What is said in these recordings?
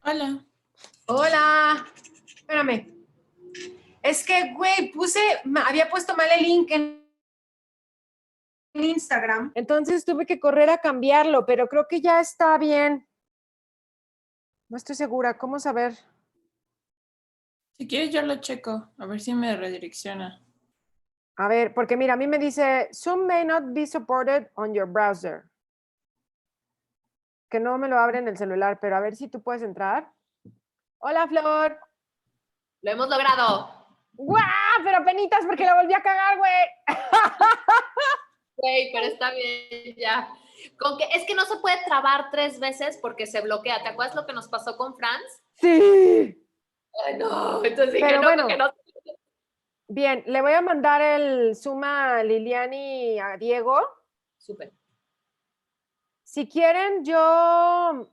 Hola. Hola. Espérame. Es que, güey, había puesto mal el link en Instagram. Entonces tuve que correr a cambiarlo, pero creo que ya está bien. No estoy segura. ¿Cómo saber? Si quieres yo lo checo, a ver si me redirecciona. A ver, porque mira, a mí me dice, Zoom may not be supported on your browser. Que no me lo abre en el celular, pero a ver si tú puedes entrar. Hola, Flor. Lo hemos logrado. ¡Guau! Pero penitas porque la volví a cagar, güey. Güey, pero está bien ya. Es que no se puede trabar 3 veces porque se bloquea. ¿Te acuerdas lo que nos pasó con Franz? Sí. Ay, no. Entonces dije, Pero no, bueno. que no. Bien, le voy a mandar el Zoom a Liliani y a Diego. Súper. Si quieren, yo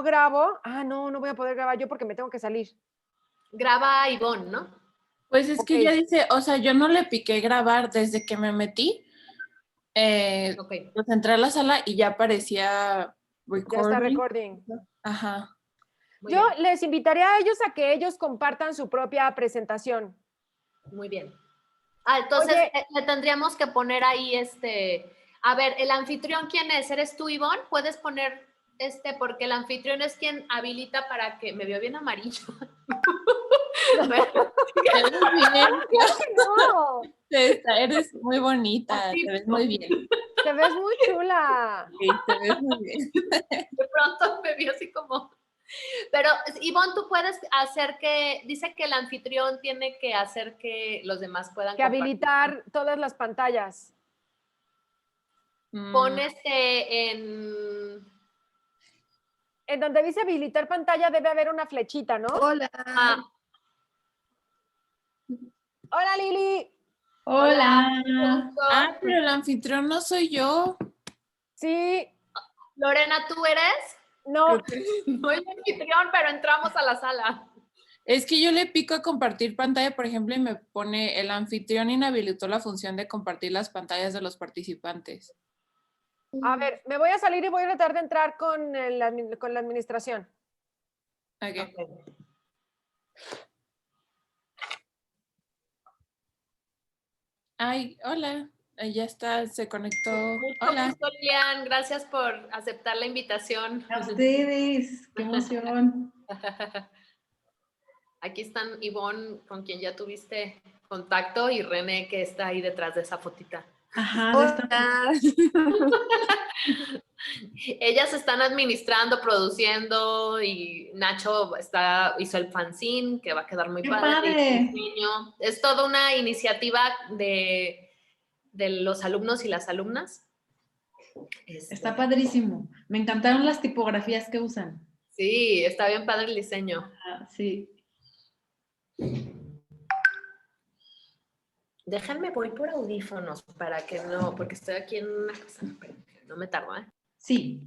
grabo. Ah, no voy a poder grabar yo porque me tengo que salir. Graba a Ivonne, ¿no? Pues es que Ok. ya dice, o sea, yo no le piqué grabar desde que me metí. Ok. Pues entré a la sala y ya aparecía recording. Ya está recording. Ajá. Muy Yo bien. les invitaría a ellos a que ellos compartan su propia presentación. Muy bien. Entonces Oye. le tendríamos que poner ahí a ver, el anfitrión, ¿quién es? ¿Eres tú, Ivonne? Puedes poner porque el anfitrión es quien habilita para que, me veo bien amarillo. Te ves bien. No. Eres muy bonita, Así, te ves muy bien. Te ves muy chula. Sí, te ves muy bien. De pronto me vio así como... Pero, Ivonne, tú puedes hacer dice que el anfitrión tiene que hacer que los demás puedan Que compartir. habilitar todas las pantallas. Pon En donde dice habilitar pantalla debe haber una flechita, ¿no? Hola. Hola, Lili. Hola. Pero el anfitrión no soy yo. Sí. Lorena, ¿tú eres? No. No es anfitrión, pero entramos a la sala. Es que yo le pico a compartir pantalla, por ejemplo, y me pone el anfitrión inhabilitó la función de compartir las pantallas de los participantes. A ver, me voy a salir y voy a tratar de entrar con la administración. Okay. Ay, hola. Ya está, se conectó. Hola. Mucho gusto, Lilian. Gracias por aceptar la invitación. A ustedes. Qué emoción. Aquí están Ivonne, con quien ya tuviste contacto, y René, que está ahí detrás de esa fotita. Ajá. Hola. Ellas están administrando, produciendo, y Nacho hizo el fanzine, que va a quedar muy padre. Es toda una iniciativa de los alumnos y las alumnas. Está padrísimo. Me encantaron las tipografías que usan. Sí, está bien padre el diseño. Ah, sí. Déjenme, voy por audífonos para que no, porque estoy aquí en una cosa. No me tardo, ¿eh? Sí.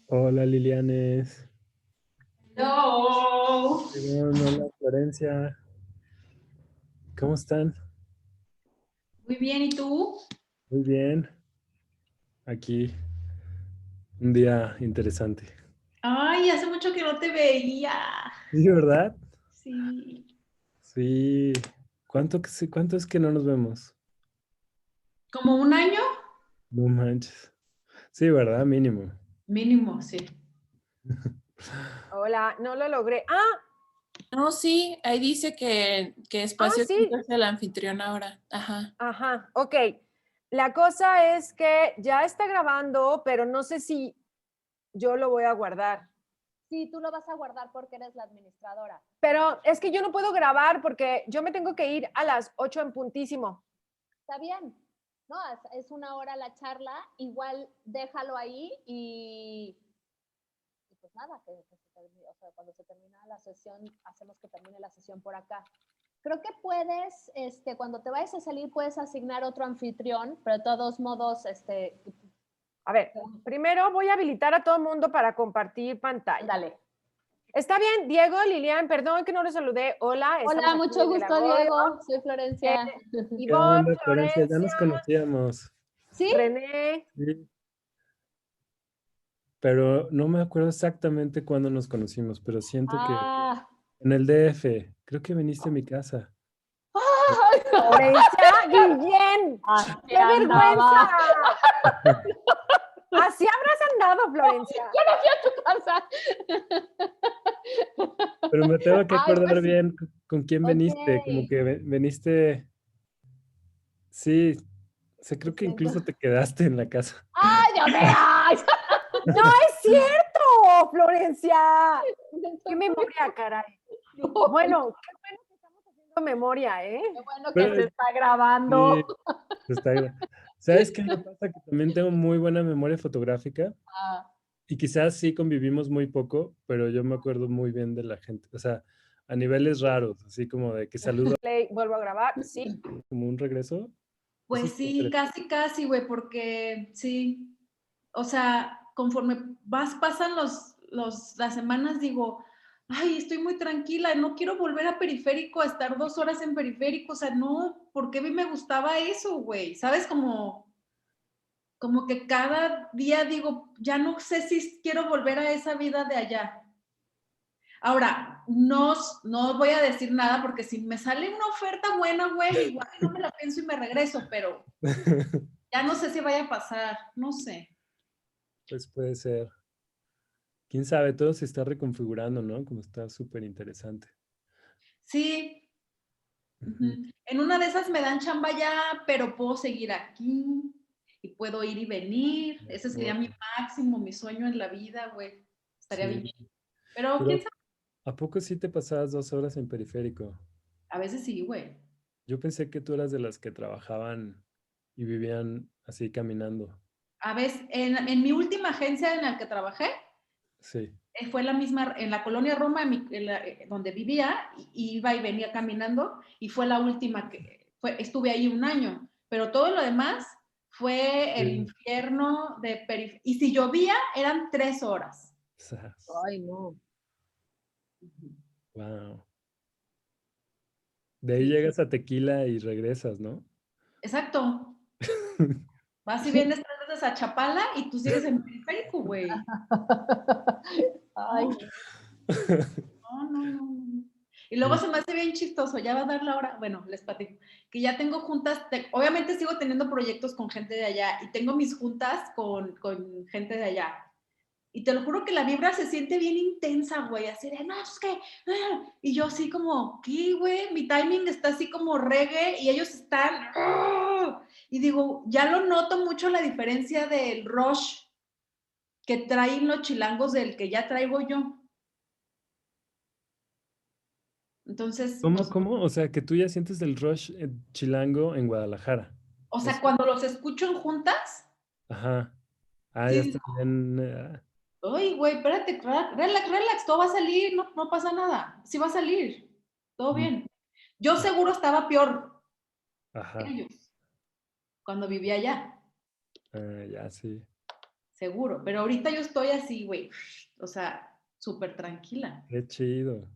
Hola Lilianes. Hello. Hola Florencia. ¿Cómo están? Muy bien, ¿y tú? Muy bien. Aquí un día interesante. Ay, hace mucho que no te veía. Sí, ¿verdad? Sí. Sí. ¿Cuánto es que no nos vemos? ¿Como un año? No manches. Sí, ¿verdad? Mínimo. Mínimo, sí. Hola, no lo logré. No, sí, ahí dice que espacio Sí. es el anfitrión ahora. Ajá. Ajá, ok. La cosa es que ya está grabando, pero no sé si yo lo voy a guardar. Sí, tú lo vas a guardar porque eres la administradora. Pero es que yo no puedo grabar porque yo me tengo que ir a las 8 en puntísimo. Está bien. No, es 1 hora la charla. Igual déjalo ahí y pues nada, que se termine, o sea, cuando se termina la sesión, hacemos que termine la sesión por acá. Creo que puedes, cuando te vayas a salir, puedes asignar otro anfitrión, pero de todos modos, A ver, primero voy a habilitar a todo el mundo para compartir pantalla. dale. Está bien, Diego, Lilian, perdón que no les saludé. Hola. Hola, mucho gusto, Diego. Soy Florencia. ¿Qué Ivonne, onda, Florencia? Ya nos Florencia, conocíamos. ¿Sí? René. Sí. Pero no me acuerdo exactamente cuándo nos conocimos, pero siento que Ah. en el DF. Creo que viniste a mi casa. Florencia, Guillén. ¡Qué vergüenza! Así habrás andado, Florencia. Yo no fui a tu casa. Pero me tengo que Ay, acordar pues sí. bien con quién veniste. Como Ok. que veniste. Sí, creo Lo que siento. incluso te quedaste en la casa. ¡Ay, Dios mío! ¡Ay! ¡No es cierto, Florencia! ¡Qué memoria, caray! Bueno, qué bueno que estamos haciendo memoria, ¿eh? Qué bueno que Pero, se está grabando. sí, ¿sabes qué me pasa? Que también tengo muy buena memoria fotográfica Ah, y quizás sí convivimos muy poco, pero yo me acuerdo muy bien de la gente. O sea, a niveles raros, así como de que saludo Play, vuelvo a grabar, sí. como un regreso. Eso Pues está sí, interesante. casi, güey, porque sí. O sea, conforme pasan las semanas, digo, ay, estoy muy tranquila, no quiero volver a periférico, a estar 2 horas en periférico, o sea, no, porque a mí me gustaba eso, güey, ¿sabes? Como que cada día digo, ya no sé si quiero volver a esa vida de allá. Ahora, no voy a decir nada porque si me sale una oferta buena, güey, igual no me la pienso y me regreso, pero ya no sé si vaya a pasar, no sé. Pues puede ser. Quién sabe, todo se está reconfigurando, ¿no? Como está súper interesante. Sí. Ujú. En una de esas me dan chamba ya, pero puedo seguir aquí y puedo ir y venir. Ese sería mi máximo, mi sueño en la vida, güey. Estaría bien Sí. chido. Pero Pero quién sabe, ¿a poco sí te pasabas 2 horas en periférico? a veces sí, güey. Yo pensé que tú eras de las que trabajaban y vivían así caminando. A veces, en mi última agencia en la que trabajé, Sí. fue la misma, en la colonia Roma, donde vivía, iba y venía caminando, y fue la última estuve ahí un año, pero todo lo demás fue el Sí. infierno de periferia. Y si llovía, eran 3 horas. Sas. ay, no. Wow. De ahí Sí, llegas a Tequila y regresas, ¿no? exacto. Vas y vienes 3 veces a Chapala y tú sigues en periférico, güey. Ay, No. Y luego se me hace bien chistoso, ya va a dar la hora, bueno, les platico, que ya tengo juntas, obviamente sigo teniendo proyectos con gente de allá y tengo mis juntas con gente de allá. Y te lo juro que la vibra se siente bien intensa, güey, así de, no, es que, y yo así como, ¿qué, güey? Mi timing está así como reggae y ellos están, y digo, ya lo noto mucho la diferencia del rush que traen los chilangos del que ya traigo yo. Entonces, pues, ¿Cómo? O sea, que tú ya sientes el rush chilango en Guadalajara. o sea, Eso. cuando los escucho en juntas, Ajá. Ah, ya sí, está bien. ay, güey, espérate, relax, todo va a salir, no pasa nada. Sí va a salir, todo bien. Yo seguro estaba peor que Ajá. ellos cuando vivía allá, Ya, sí. seguro. Pero ahorita yo estoy así, güey, o sea, súper tranquila. Qué chido.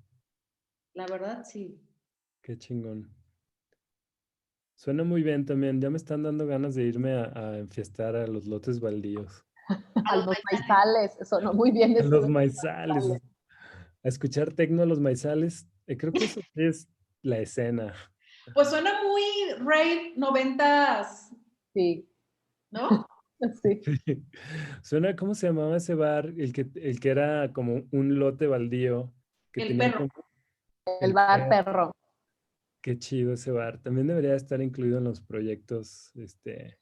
La verdad, sí. Qué chingón. Suena muy bien también. Ya me están dando ganas de irme a enfiestar a los lotes baldíos. A los maizales, sonó muy bien A eso. los maizales. A escuchar tecno a los maizales. Creo que eso es la escena. Pues suena muy rave 90s, Sí, ¿no? sí. Suena, ¿cómo se llamaba ese bar? El que era como un lote baldío, que El tenía perro. como El el bar perro. perro. Qué chido ese bar. También debería estar incluido en los proyectos de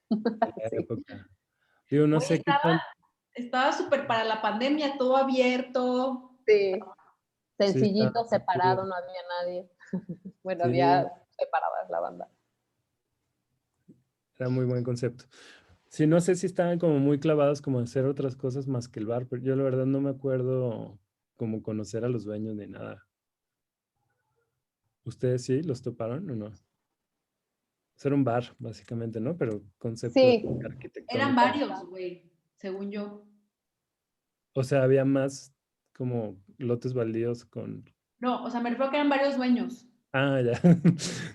la Sí. época. Digo, no Oye, sé qué tan. estaba súper para la pandemia, todo abierto. Sí. Sí, está Sencillito, muy chido. separado, no había nadie. Bueno, Sí, había separadas la banda. era muy buen concepto. Sí, no sé si estaban como muy clavados como en hacer otras cosas más que el bar, pero yo la verdad no me acuerdo como conocer a los dueños ni nada. ¿Ustedes sí los toparon o no? Era un bar, básicamente, ¿no? Pero concepto Sí, Eran arquitectónico. varios, güey, según yo. O sea, había más como lotes baldíos con. No, o sea, me refiero que eran varios dueños. Ah, ya.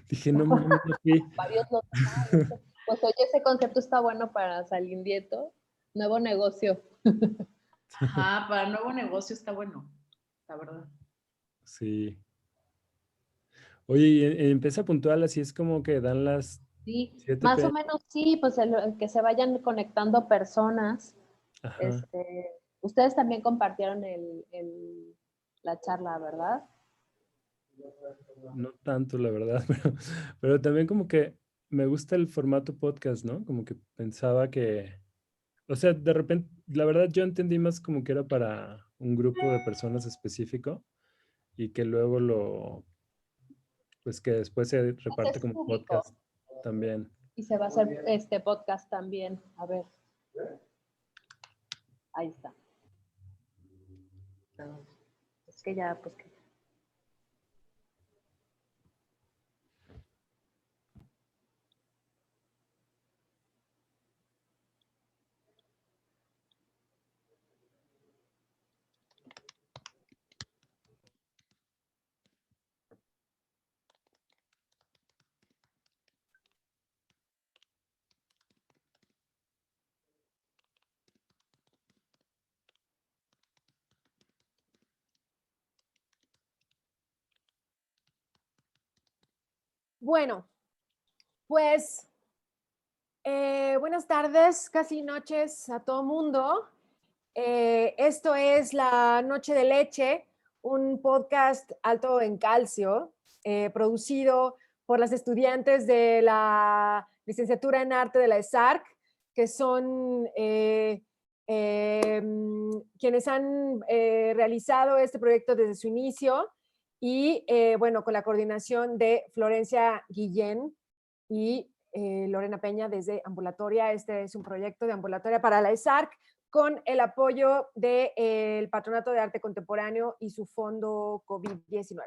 Dije, no mames, no fui. varios lotes. Pues oye, ese concepto está bueno para Salindieto. Nuevo negocio. Ajá, para nuevo negocio está bueno, la verdad. Sí. Oye, y empieza puntual, así es como que dan las Sí, 7 más o p.m. menos sí, pues el que se vayan conectando personas. Ajá. Ustedes también compartieron la charla, ¿verdad? No tanto, la verdad, pero también como que me gusta el formato podcast, ¿no? Como que pensaba que, o sea, de repente, la verdad yo entendí más como que era para un grupo de personas específico y que luego pues que después se reparte Es como público podcast también. y se va a hacer este podcast también. A ver, ahí está. Es que ya, pues que Bueno, pues buenas tardes, casi noches a todo mundo. Esto es La Noche de Leche, un podcast alto en calcio, producido por las estudiantes de la licenciatura en arte de la ESARC, que son quienes han realizado este proyecto desde su inicio y bueno, con la coordinación de Florencia Guillén y Lorena Peña desde Ambulatoria. Este es un proyecto de Ambulatoria para la ESARC con el apoyo del Patronato de Arte Contemporáneo y su fondo COVID-19.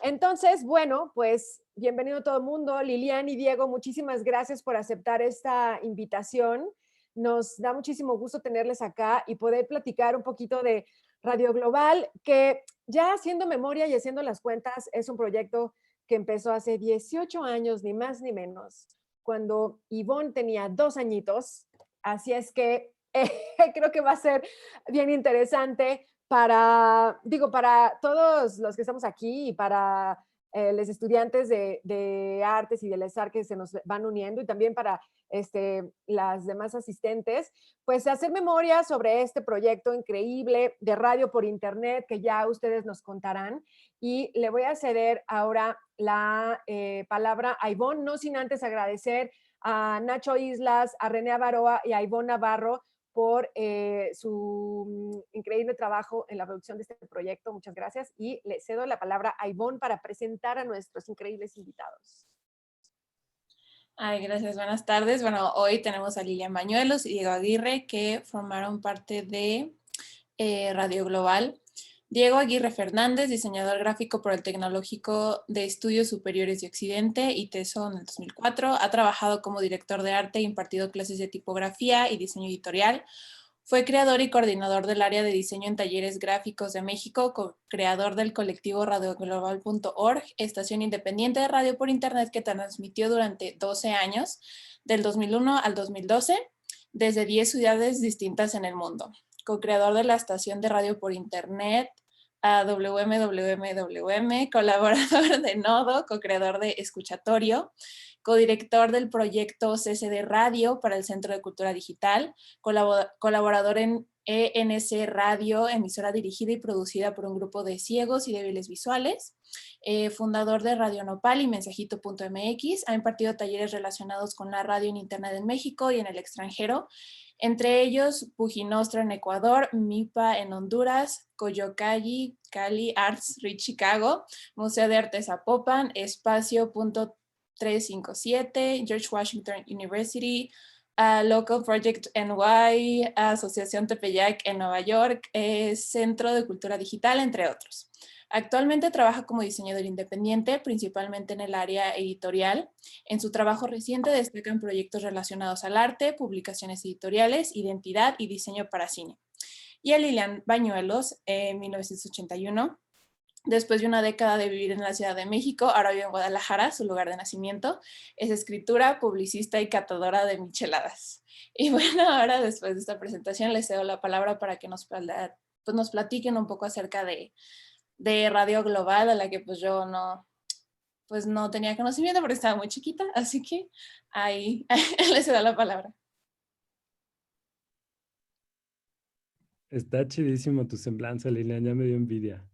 Entonces, bueno, pues bienvenido todo el mundo. Lilian y Diego, muchísimas gracias por aceptar esta invitación. Nos da muchísimo gusto tenerles acá y poder platicar un poquito de Radio Global, que ya haciendo memoria y haciendo las cuentas, es un proyecto que empezó hace 18 años, ni más ni menos, cuando Ivonne tenía 2 añitos. Así es que creo que va a ser bien interesante para todos los que estamos aquí y para los estudiantes de artes y de las artes que se nos van uniendo y también para las demás asistentes, pues hacer memoria sobre este proyecto increíble de radio por internet que ya ustedes nos contarán. Y le voy a ceder ahora la palabra a Ivonne, no sin antes agradecer a Nacho Islas, a René Avaroa y a Ivonne Navarro por su increíble trabajo en la producción de este proyecto. Muchas gracias. Y le cedo la palabra a Ivonne para presentar a nuestros increíbles invitados. Ay, gracias, buenas tardes. Bueno, hoy tenemos a Lilian Bañuelos y Diego Aguirre, que formaron parte de Radio Global. Diego Aguirre Fernández, diseñador gráfico por el Tecnológico de Estudios Superiores de Occidente, ITESO, en el 2004. Ha trabajado como director de arte e impartido clases de tipografía y diseño editorial. Fue creador y coordinador del área de diseño en Talleres Gráficos de México, co-creador del colectivo radioglobal.org, estación independiente de radio por internet que transmitió durante 12 años, del 2001 al 2012, desde 10 ciudades distintas en el mundo. Co-creador de la estación de radio por internet WMWMWM, colaborador de Nodo, co-creador de Escuchatorio, codirector del proyecto CCD Radio para el Centro de Cultura Digital, colaborador en ENC Radio, emisora dirigida y producida por un grupo de ciegos y débiles visuales, fundador de Radio Nopal y Mensajito.mx, ha impartido talleres relacionados con la radio en Internet en México y en el extranjero, entre ellos Pujinostra en Ecuador, MIPA en Honduras, Coyocayi, Cali, Arts Reach Chicago, Museo de Arte Zapopan, Espacio.357, George Washington University, Local Project NY, Asociación Tepeyac en Nueva York, Centro de Cultura Digital, entre otros. Actualmente trabaja como diseñador independiente, principalmente en el área editorial. En su trabajo reciente destacan proyectos relacionados al arte, publicaciones editoriales, identidad y diseño para cine. Y a Lilian Bañuelos, en 1981. Después de una década de vivir en la Ciudad de México, ahora vive en Guadalajara, su lugar de nacimiento. Es escritora, publicista y catadora de micheladas. Y bueno, ahora después de esta presentación les cedo la palabra para que nos platiquen un poco acerca de Radio Global, a la que pues yo no tenía conocimiento porque estaba muy chiquita, así que ahí les cedo la palabra. Está chidísimo tu semblanza, Lilian, ya me dio envidia.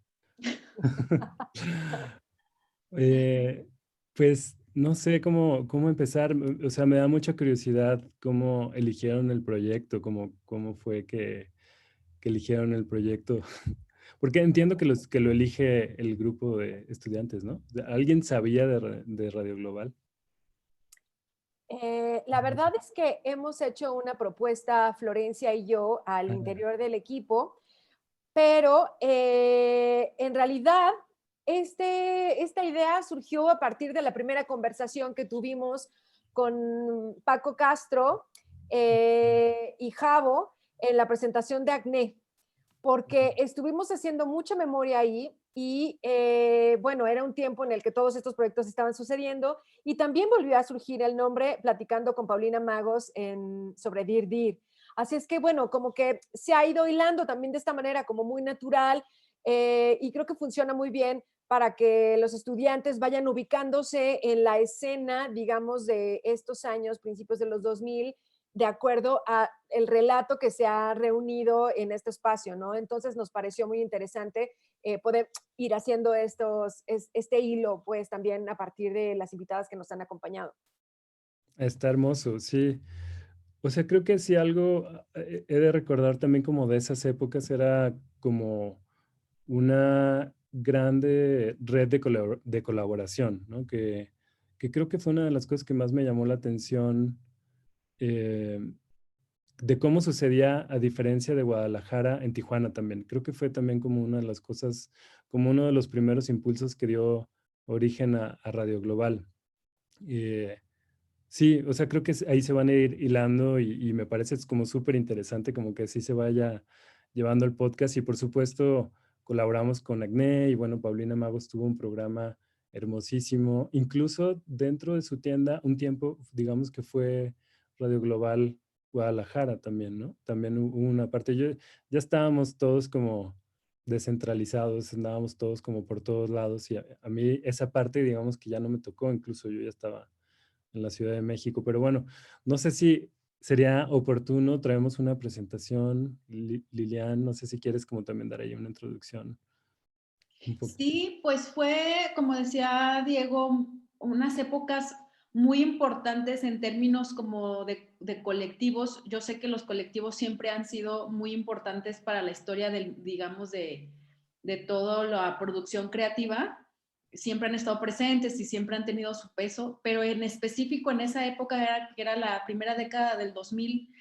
Pues no sé cómo empezar, o sea, me da mucha curiosidad cómo eligieron el proyecto, cómo fue que eligieron el proyecto, porque entiendo que lo elige el grupo de estudiantes, ¿no? ¿Alguien sabía de Radio Global? La verdad es que hemos hecho una propuesta, Florencia y yo, al interior del equipo, pero en realidad esta idea surgió a partir de la primera conversación que tuvimos con Paco Castro y Javo en la presentación de Acné, porque estuvimos haciendo mucha memoria ahí y bueno, era un tiempo en el que todos estos proyectos estaban sucediendo y también volvió a surgir el nombre platicando con Paulina Magos sobre Dir Dir. Así es que bueno, como que se ha ido hilando también de esta manera como muy natural y creo que funciona muy bien para que los estudiantes vayan ubicándose en la escena, digamos, de estos años, principios de los 2000, de acuerdo a el relato que se ha reunido en este espacio, ¿no? Entonces nos pareció muy interesante poder ir haciendo este hilo, pues también a partir de las invitadas que nos han acompañado. Está hermoso, sí. O sea, creo que si algo he de recordar también como de esas épocas era como una grande red de colaboración, ¿no? Que creo que fue una de las cosas que más me llamó la atención de cómo sucedía a diferencia de Guadalajara en Tijuana también. Creo que fue también como una de las cosas, como uno de los primeros impulsos que dio origen a Radio Global. Sí, o sea, creo que ahí se van a ir hilando y me parece es como súper interesante como que así se vaya llevando el podcast y por supuesto colaboramos con Acné y bueno, Paulina Magos tuvo un programa hermosísimo, incluso dentro de su tienda un tiempo, digamos que fue Radio Global Guadalajara también, ¿no? También hubo una parte, ya estábamos todos como descentralizados, andábamos todos como por todos lados y a mí esa parte digamos que ya no me tocó, incluso yo ya estaba en la Ciudad de México. Pero bueno, no sé si sería oportuno, traemos una presentación. Lilian, no sé si quieres como también dar ahí una introducción. Sí, pues fue, como decía Diego, unas épocas muy importantes en términos como de colectivos. Yo sé que los colectivos siempre han sido muy importantes para la historia digamos, de toda la producción creativa. Siempre han estado presentes y siempre han tenido su peso, pero en específico en esa época, que era la primera década del 2000,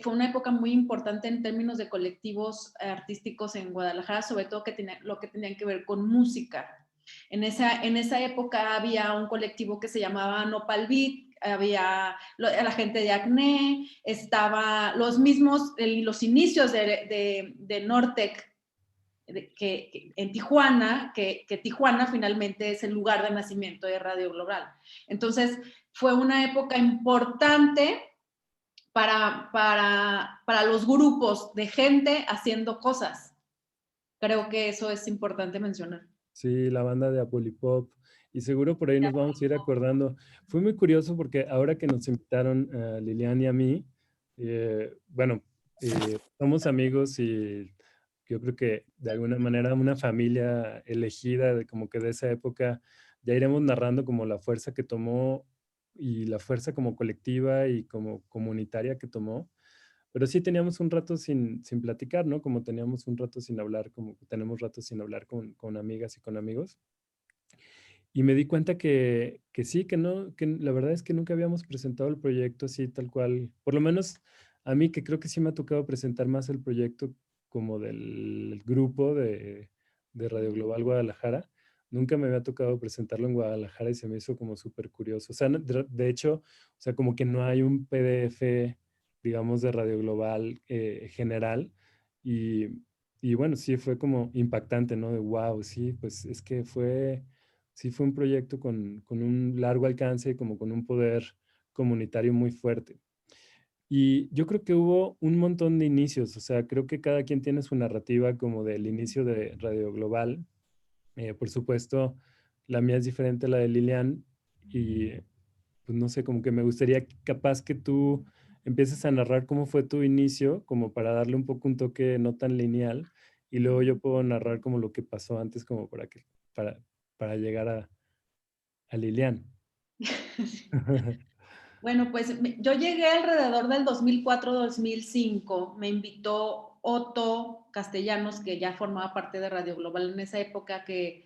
fue una época muy importante en términos de colectivos artísticos en Guadalajara, sobre todo lo que tenían que ver con música. En esa época había un colectivo que se llamaba Nopal Beat, había la gente de Acné, estaba los inicios de Nortec, que en Tijuana, que Tijuana finalmente es el lugar de nacimiento de Radio Global. Entonces, fue una época importante para los grupos de gente haciendo cosas. Creo que eso es importante mencionar. Sí, la banda de Apolipop. Y seguro por ahí nos vamos a ir acordando. Fue muy curioso porque ahora que nos invitaron a Lilian y a mí, bueno, somos amigos y yo creo que de alguna manera una familia elegida como que de esa época, ya iremos narrando como la fuerza que tomó y la fuerza como colectiva y como comunitaria que tomó. Pero sí teníamos un rato sin platicar, ¿no? Como teníamos un rato sin hablar, como tenemos rato sin hablar con amigas y con amigos. Y me di cuenta que sí, que no, que la verdad es que nunca habíamos presentado el proyecto así tal cual. Por lo menos a mí, que creo que sí me ha tocado presentar más el proyecto como del grupo de Radio Global Guadalajara. Nunca me había tocado presentarlo en Guadalajara y se me hizo como súper curioso. O sea, de hecho, o sea, como que no hay un PDF, digamos, de Radio Global general. Y, y bueno, sí fue como impactante, ¿no? De wow, sí, pues es que sí fue un proyecto con un largo alcance, como con un poder comunitario muy fuerte. Y yo creo que hubo un montón de inicios, o sea, creo que cada quien tiene su narrativa como del inicio de Radio Global. Por supuesto, la mía es diferente a la de Lilian y pues no sé, como que me gustaría capaz que tú empieces a narrar cómo fue tu inicio, como para darle un poco un toque no tan lineal, y luego yo puedo narrar como lo que pasó antes, como para llegar a Lilian. Bueno, pues yo llegué alrededor del 2004-2005. Me invitó Otto Castellanos, que ya formaba parte de Radio Global en esa época, que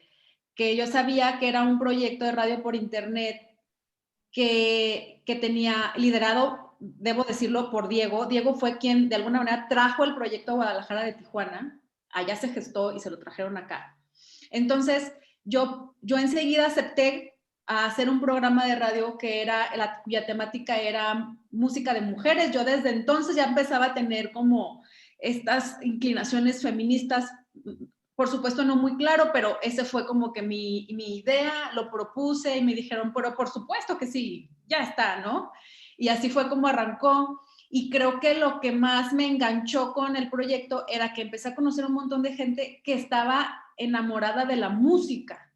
yo sabía que era un proyecto de radio por internet que tenía liderado, debo decirlo, por Diego. Diego fue quien de alguna manera trajo el proyecto a Guadalajara de Tijuana. Allá se gestó y se lo trajeron acá. Entonces, yo enseguida acepté a hacer un programa de radio cuya temática era música de mujeres. Yo desde entonces ya empezaba a tener como estas inclinaciones feministas, por supuesto no muy claro, pero ese fue como que mi idea, lo propuse y me dijeron, pero por supuesto que sí, ya está, ¿no? Y así fue como arrancó. Y creo que lo que más me enganchó con el proyecto era que empecé a conocer un montón de gente que estaba enamorada de la música.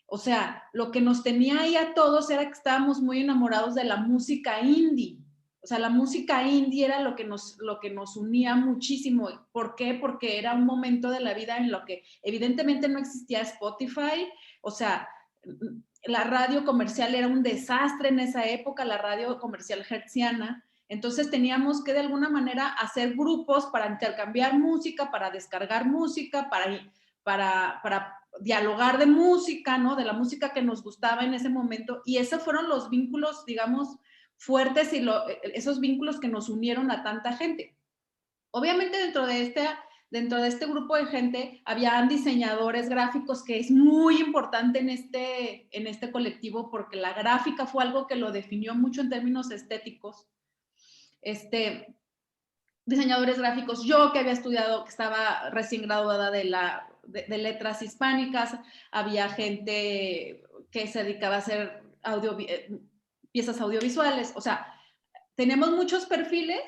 O sea, lo que nos tenía ahí a todos era que estábamos muy enamorados de la música indie. O sea, la música indie era lo que nos unía muchísimo. ¿Por qué? Porque era un momento de la vida en lo que evidentemente no existía Spotify. O sea, la radio comercial era un desastre en esa época, la radio comercial hertziana. Entonces teníamos que de alguna manera hacer grupos para intercambiar música, para descargar música, para dialogar de música, ¿no? De la música que nos gustaba en ese momento. Y esos fueron los vínculos, digamos, fuertes y esos vínculos que nos unieron a tanta gente. Obviamente dentro de este grupo de gente habían diseñadores gráficos, que es muy importante en este colectivo, porque la gráfica fue algo que lo definió mucho en términos estéticos. Diseñadores gráficos, yo que había estudiado, que estaba recién graduada de letras hispánicas, había gente que se dedicaba a hacer piezas audiovisuales. O sea, tenemos muchos perfiles,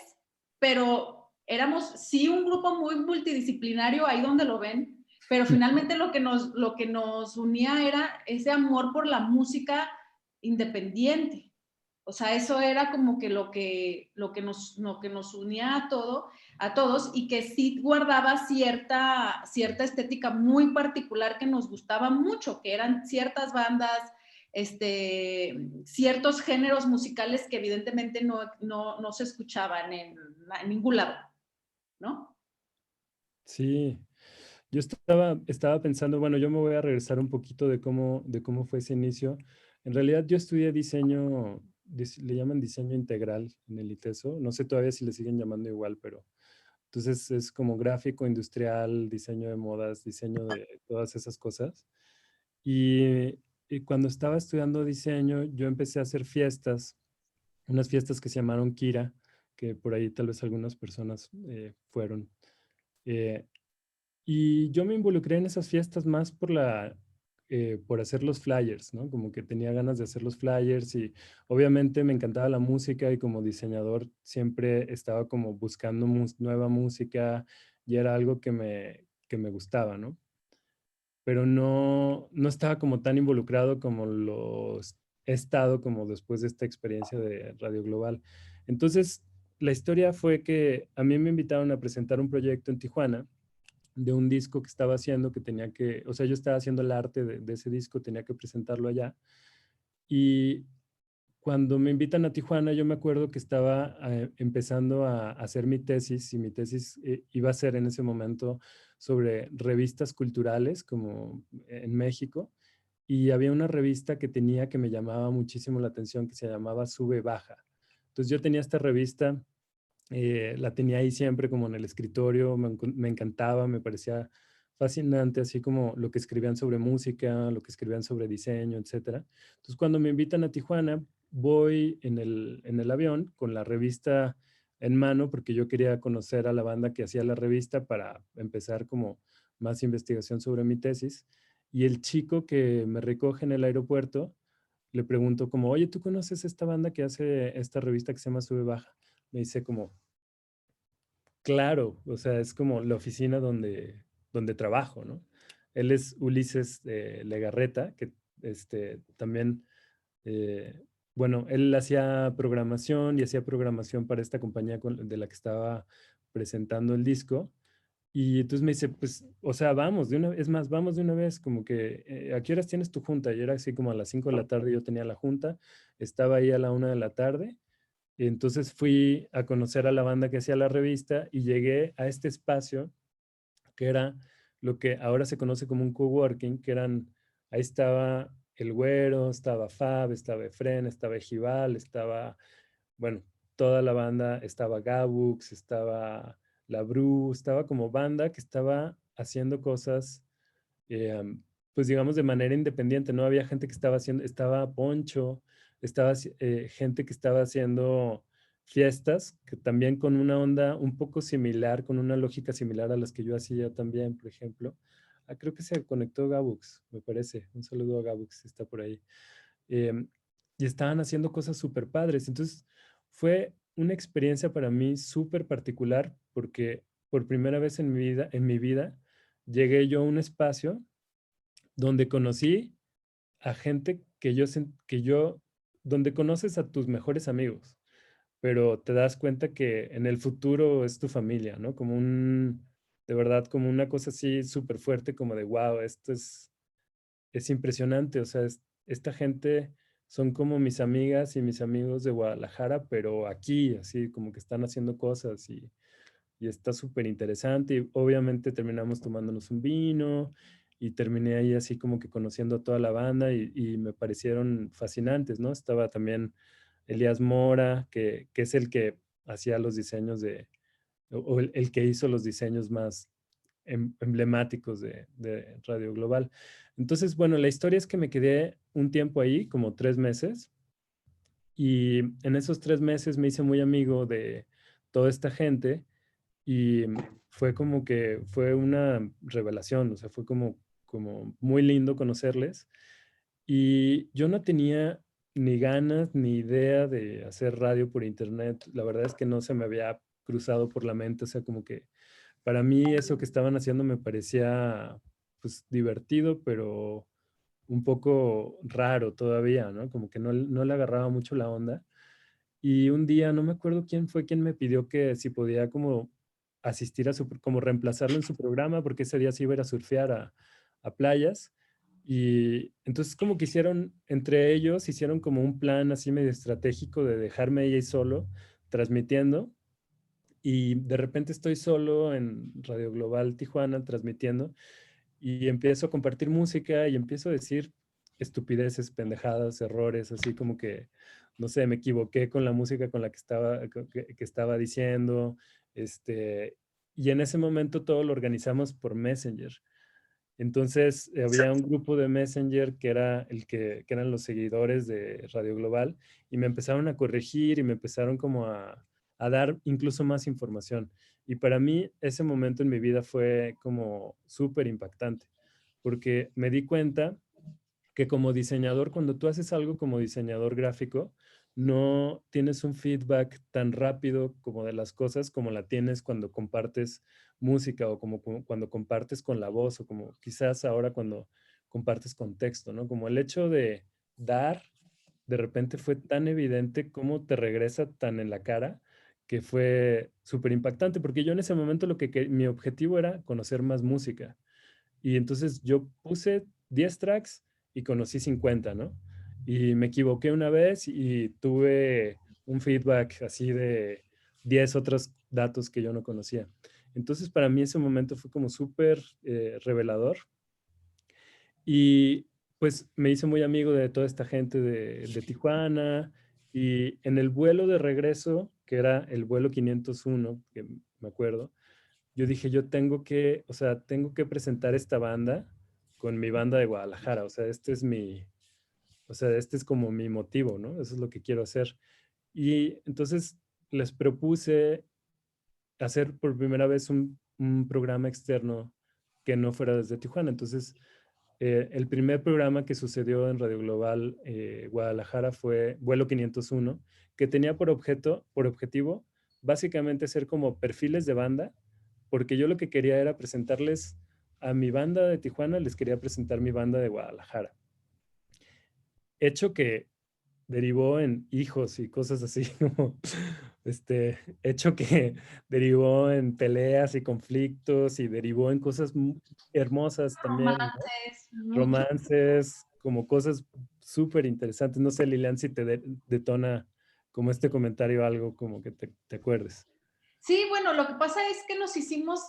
pero éramos sí un grupo muy multidisciplinario, ahí donde lo ven, pero finalmente lo que nos unía era ese amor por la música independiente. O sea, eso era como que lo que nos unía a todos, y que sí guardaba cierta estética muy particular que nos gustaba mucho, que eran ciertas bandas ciertos géneros musicales que evidentemente no se escuchaban en ningún lado, ¿no? Sí, yo estaba pensando, bueno, yo me voy a regresar un poquito de cómo fue ese inicio. En realidad yo estudié diseño, le llaman diseño integral en el ITESO. No sé todavía si le siguen llamando igual, pero entonces es como gráfico, industrial, diseño de modas, diseño de todas esas cosas. Y cuando estaba estudiando diseño, yo empecé a hacer fiestas, unas fiestas que se llamaron Kira, que por ahí tal vez algunas personas fueron. Eh, y yo me involucré en esas fiestas más por hacer los flyers, ¿no? Como que tenía ganas de hacer los flyers y obviamente me encantaba la música y como diseñador siempre estaba como buscando nueva música y era algo que me gustaba, ¿no? Pero no estaba como tan involucrado como he estado como después de esta experiencia de Radio Global. Entonces, la historia fue que a mí me invitaron a presentar un proyecto en Tijuana de un disco que estaba haciendo, que tenía que, o sea, yo estaba haciendo el arte de ese disco, tenía que presentarlo allá. Y cuando me invitan a Tijuana, yo me acuerdo que estaba empezando a hacer mi tesis y mi tesis iba a ser en ese momento sobre revistas culturales como en México. Y había una revista que tenía que me llamaba muchísimo la atención que se llamaba Sube Baja. Entonces yo tenía esta revista, la tenía ahí siempre como en el escritorio, me encantaba, me parecía fascinante, así como lo que escribían sobre música, lo que escribían sobre diseño, etcétera. Entonces, cuando me invitan a Tijuana, voy en el avión con la revista en mano, porque yo quería conocer a la banda que hacía la revista para empezar como más investigación sobre mi tesis. Y el chico que me recoge en el aeropuerto, le pregunto como, oye, ¿tú conoces esta banda que hace esta revista que se llama Sube Baja? Me dice como, claro, o sea, es como la oficina donde trabajo, ¿no? Él es Ulises Legarreta, que también, eh, bueno, él hacía programación y hacía programación para esta compañía de la que estaba presentando el disco. Y entonces me dice, pues, o sea, vamos de una vez, es más, vamos de una vez, como que, ¿a qué horas tienes tu junta? Y era así como a las 5 de la tarde yo tenía la junta, estaba ahí a la 1 de la tarde. Y entonces fui a conocer a la banda que hacía la revista y llegué a este espacio que era lo que ahora se conoce como un coworking, que eran, ahí estaba El Güero, estaba Fab, estaba Efren, estaba Ejival, estaba, bueno, toda la banda, estaba Gabux, estaba La Bru, estaba como banda que estaba haciendo cosas, pues digamos de manera independiente, no había gente que estaba haciendo, estaba Poncho, estaba gente que estaba haciendo fiestas, que también con una onda un poco similar, con una lógica similar a las que yo hacía también, por ejemplo. Ah, creo que se conectó Gabux, me parece. Un saludo a Gabux, está por ahí. Em, y estaban haciendo cosas súper padres. Entonces, fue una experiencia para mí súper particular porque por primera vez en mi vida, llegué yo a un espacio donde conocí a gente donde conoces a tus mejores amigos, pero te das cuenta que en el futuro es tu familia, ¿no? De verdad, como una cosa así súper fuerte, como de, wow, es impresionante, o sea, esta gente son como mis amigas y mis amigos de Guadalajara, pero aquí, así como que están haciendo cosas y está súper interesante. Y obviamente terminamos tomándonos un vino y terminé ahí así como que conociendo a toda la banda y me parecieron fascinantes, ¿no? Estaba también Elías Mora, que es el que hacía los diseños o el que hizo los diseños más emblemáticos de Radio Global. Entonces, bueno, la historia es que me quedé un tiempo ahí, como 3 meses, y en esos 3 meses me hice muy amigo de toda esta gente y fue como que fue una revelación, o sea, fue como muy lindo conocerles. Y yo no tenía ni ganas ni idea de hacer radio por internet. La verdad es que no se me había cruzado por la mente, o sea, como que para mí eso que estaban haciendo me parecía pues divertido, pero un poco raro todavía, ¿no? Como que no le agarraba mucho la onda. Y un día, no me acuerdo quién fue quien me pidió que si podía como asistir como reemplazarlo en su programa, porque ese día se iba a ir a surfear a playas. Y entonces como que hicieron, entre ellos, hicieron como un plan así medio estratégico de dejarme ahí solo, transmitiendo. Y de repente estoy solo en Radio Global Tijuana transmitiendo y empiezo a compartir música y empiezo a decir estupideces, pendejadas, errores, así como que, no sé, me equivoqué con la música con la que que estaba diciendo. Este, y en ese momento todo lo organizamos por Messenger. Entonces había un grupo de Messenger que era que eran los seguidores de Radio Global y me empezaron a corregir y me empezaron como a dar incluso más información. Y para mí ese momento en mi vida fue como súper impactante, porque me di cuenta que como diseñador, cuando tú haces algo como diseñador gráfico, no tienes un feedback tan rápido como de las cosas como la tienes cuando compartes música o como cuando compartes con la voz o como quizás ahora cuando compartes con texto, ¿no? Como el hecho de dar, de repente fue tan evidente cómo te regresa tan en la cara que fue súper impactante, porque yo en ese momento mi objetivo era conocer más música. Y entonces yo puse 10 tracks y conocí 50, ¿no? Y me equivoqué una vez y tuve un feedback así de 10 otros datos que yo no conocía. Entonces para mí ese momento fue como súper revelador y pues me hice muy amigo de toda esta gente de Tijuana y en el vuelo de regreso, que era el vuelo 501, que me acuerdo, yo dije, yo tengo que, o sea, tengo que presentar esta banda con mi banda de Guadalajara, o sea, o sea, este es como mi motivo, ¿no? Eso es lo que quiero hacer. Y entonces les propuse hacer por primera vez un programa externo que no fuera desde Tijuana. Entonces, el primer programa que sucedió en Radio Global Guadalajara fue Vuelo 501, que tenía por objetivo básicamente ser como perfiles de banda, porque yo lo que quería era presentarles a mi banda de Tijuana, les quería presentar mi banda de Guadalajara. Hecho que derivó en hijos y cosas así, como hecho que derivó en peleas y conflictos y derivó en cosas hermosas también, ¿no? Romances, mucho. Romances, como cosas súper interesantes. No sé, Lilian, si te detona como este comentario algo como que te acuerdes. Sí, bueno, lo que pasa es que nos hicimos,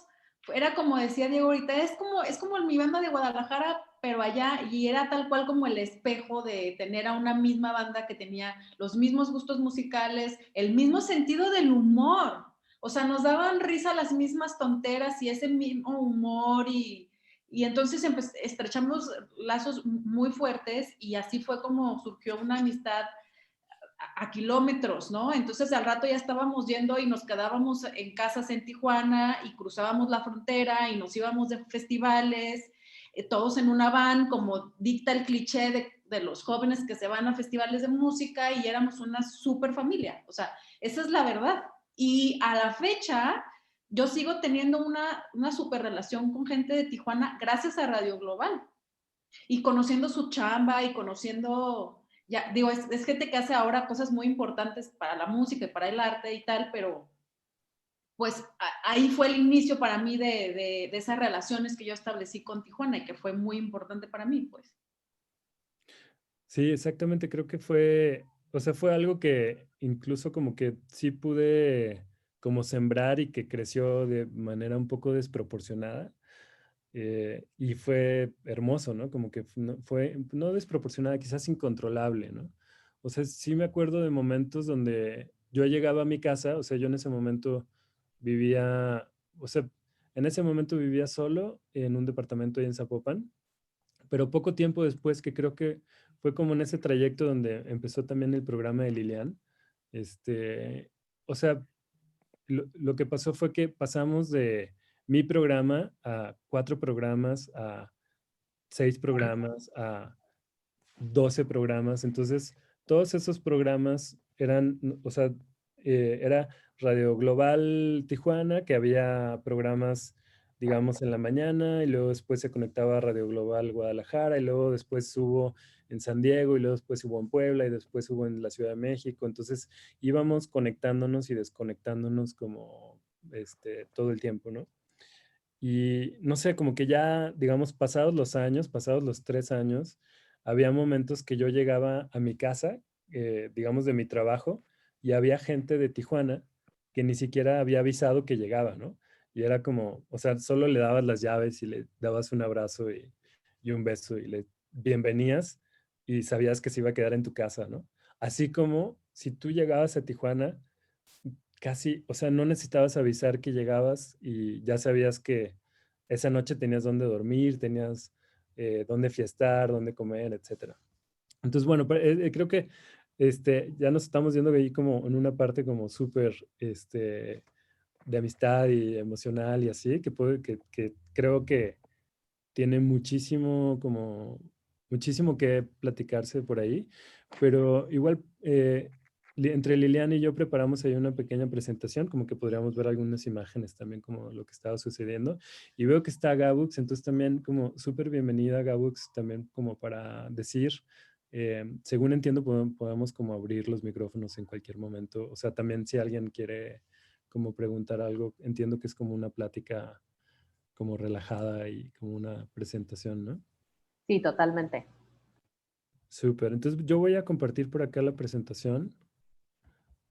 era como decía Diego ahorita, es como mi banda de Guadalajara, pero allá, y era tal cual como el espejo de tener a una misma banda que tenía los mismos gustos musicales, el mismo sentido del humor. O sea, nos daban risa las mismas tonteras y ese mismo humor y entonces estrechamos lazos muy fuertes y así fue como surgió una amistad a kilómetros, ¿no? Entonces al rato ya estábamos yendo y nos quedábamos en casas en Tijuana y cruzábamos la frontera y nos íbamos de festivales, todos en una van, como dicta el cliché de los jóvenes que se van a festivales de música y éramos una super familia. O sea, esa es la verdad. Y a la fecha, yo sigo teniendo una super relación con gente de Tijuana gracias a Radio Global y conociendo su chamba y conociendo, ya digo, es gente que hace ahora cosas muy importantes para la música y para el arte y tal, pero pues ahí fue el inicio para mí de esas relaciones que yo establecí con Tijuana y que fue muy importante para mí, pues. Sí, exactamente, creo que fue, o sea, fue algo que incluso como que sí pude como sembrar y que creció de manera un poco desproporcionada. Y fue hermoso, ¿no? Como que fue, no desproporcionada, quizás incontrolable, ¿no? O sea, sí me acuerdo de momentos donde yo llegaba a mi casa, o sea, yo en ese momento vivía, o sea, en ese momento vivía solo en un departamento ahí en Zapopan, pero poco tiempo después, que creo que fue como en ese trayecto donde empezó también el programa de Lilian, o sea, lo que pasó fue que pasamos de mi programa a 4 programas, a 6 programas, a 12 programas. Entonces, todos esos programas eran, o sea, era Radio Global Tijuana, que había programas, digamos, en la mañana, y luego después se conectaba a Radio Global Guadalajara, y luego después hubo en San Diego, y luego después hubo en Puebla, y después hubo en la Ciudad de México. Entonces, íbamos conectándonos y desconectándonos como todo el tiempo, ¿no? Y no sé, como que ya, digamos, pasados los años, pasados los 3 años, había momentos que yo llegaba a mi casa, digamos, de mi trabajo, y había gente de Tijuana que ni siquiera había avisado que llegaba, ¿no? Y era como, o sea, solo le dabas las llaves y le dabas un abrazo y un beso y le bienvenías y sabías que se iba a quedar en tu casa, ¿no? Así como si tú llegabas a Tijuana, casi, o sea, no necesitabas avisar que llegabas y ya sabías que esa noche tenías dónde dormir, tenías dónde fiestar, dónde comer, etcétera. Entonces, bueno, creo que ya nos estamos viendo ahí como en una parte como súper de amistad y emocional y así, que creo que tiene muchísimo como muchísimo que platicarse por ahí, pero igual entre Liliana y yo preparamos ahí una pequeña presentación, como que podríamos ver algunas imágenes también como lo que estaba sucediendo. Y veo que está Gabux, entonces también como súper bienvenida Gabux, también como para decir, según entiendo, podemos como abrir los micrófonos en cualquier momento. O sea, también si alguien quiere como preguntar algo, entiendo que es como una plática como relajada y como una presentación, ¿no? Sí, totalmente. Súper. Entonces yo voy a compartir por acá la presentación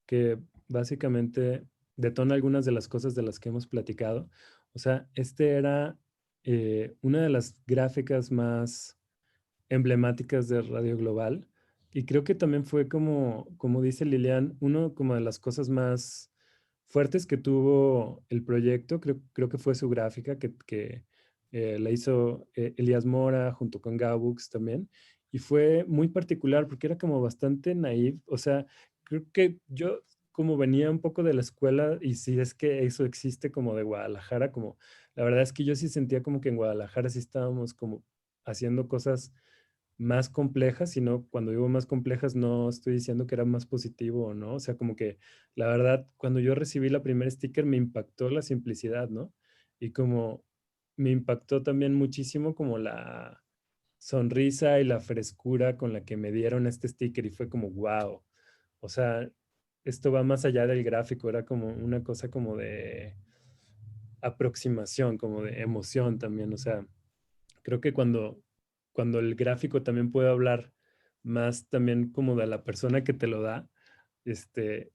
que básicamente detona algunas de las cosas de las que hemos platicado. O sea, era una de las gráficas más emblemáticas de Radio Global y creo que también fue como dice Lilian, uno como de las cosas más fuertes que tuvo el proyecto, creo que fue su gráfica que la hizo Elías Mora junto con Gabux también. Y fue muy particular porque era como bastante naive. O sea, creo que yo como venía un poco de la escuela y si es que eso existe como de Guadalajara, como la verdad es que yo sí sentía como que en Guadalajara sí estábamos como haciendo cosas más complejas, sino cuando digo más complejas no estoy diciendo que era más positivo o no, o sea, como que la verdad, cuando yo recibí la primera sticker me impactó la simplicidad, ¿no? Y como me impactó también muchísimo como la sonrisa y la frescura con la que me dieron este sticker y fue como, wow, o sea, esto va más allá del gráfico, era como una cosa como de aproximación, como de emoción también, o sea, creo que cuando el gráfico también puede hablar más también como de la persona que te lo da,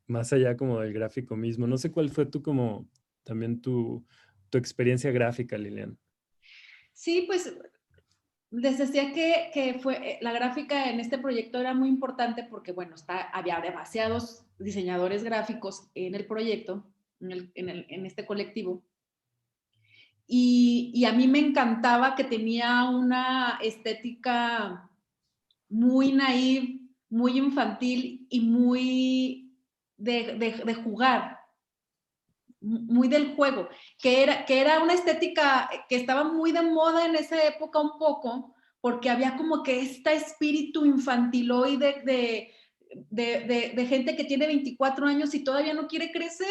más allá como del gráfico mismo. No sé cuál fue como también tu experiencia gráfica, Lilian. Sí, pues les decía que fue, la gráfica en este proyecto era muy importante porque, bueno, había demasiados diseñadores gráficos en el proyecto, en este colectivo. Y a mí me encantaba que tenía una estética muy naive, muy infantil y muy de jugar, muy del juego, que era una estética que estaba muy de moda en esa época un poco, porque había como que este espíritu infantiloide de gente que tiene 24 años y todavía no quiere crecer,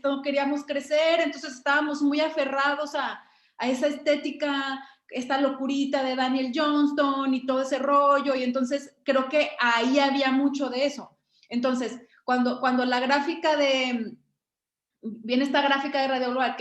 no queríamos crecer, entonces estábamos muy aferrados a esa estética, esta locurita de Daniel Johnston y todo ese rollo, y entonces creo que ahí había mucho de eso. Entonces, cuando la gráfica viene esta gráfica de Radio Global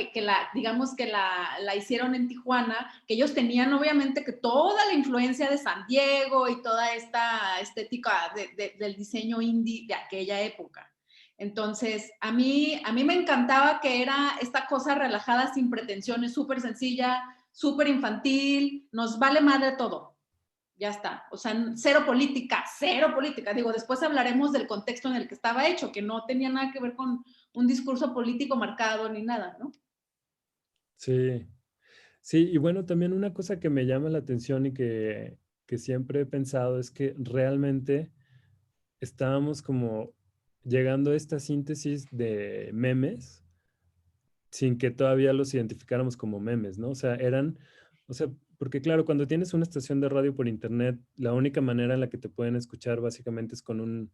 digamos que la hicieron en Tijuana, que ellos tenían obviamente que toda la influencia de San Diego y toda esta estética del diseño indie de aquella época. Entonces, a mí me encantaba que era esta cosa relajada, sin pretensiones, súper sencilla, súper infantil, nos vale madre todo. Ya está. O sea, cero política, cero política. Digo, después hablaremos del contexto en el que estaba hecho, que no tenía nada que ver con un discurso político marcado ni nada, ¿no? Sí, sí, y bueno, también una cosa que me llama la atención y que siempre he pensado es que realmente estábamos como llegando a esta síntesis de memes sin que todavía los identificáramos como memes, ¿no? O sea, porque claro, cuando tienes una estación de radio por internet, la única manera en la que te pueden escuchar básicamente es con un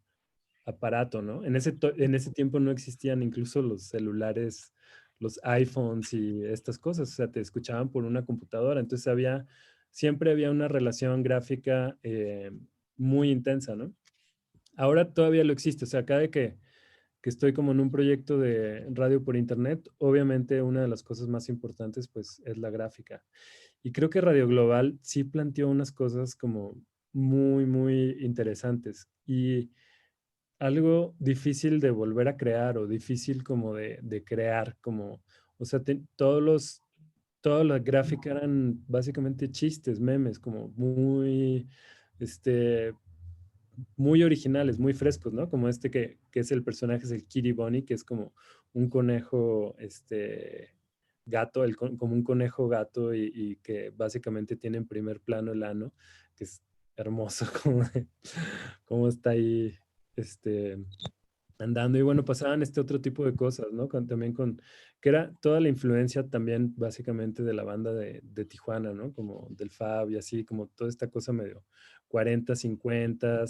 aparato, ¿no? En ese tiempo no existían incluso los celulares, los iPhones y estas cosas, o sea, te escuchaban por una computadora, entonces siempre había una relación gráfica muy intensa, ¿no? Ahora todavía lo existe, o sea, cada que que estoy como en un proyecto de radio por internet, obviamente una de las cosas más importantes pues es la gráfica. Y creo que Radio Global sí planteó unas cosas como muy, muy interesantes y algo difícil de volver a crear o difícil como de crear, como, o sea, todas las gráficas eran básicamente chistes, memes, como muy, este, muy originales, muy frescos, ¿no? Como este que es el personaje, es el Kitty Bunny, que es como un conejo, gato, como un conejo gato y que básicamente tiene en primer plano el ano, que es hermoso como está ahí, este, andando. Y bueno, pasaban este otro tipo de cosas, ¿no? También que era toda la influencia también básicamente de la banda de Tijuana, ¿no? Como del Fab y así, como toda esta cosa medio 40, 50,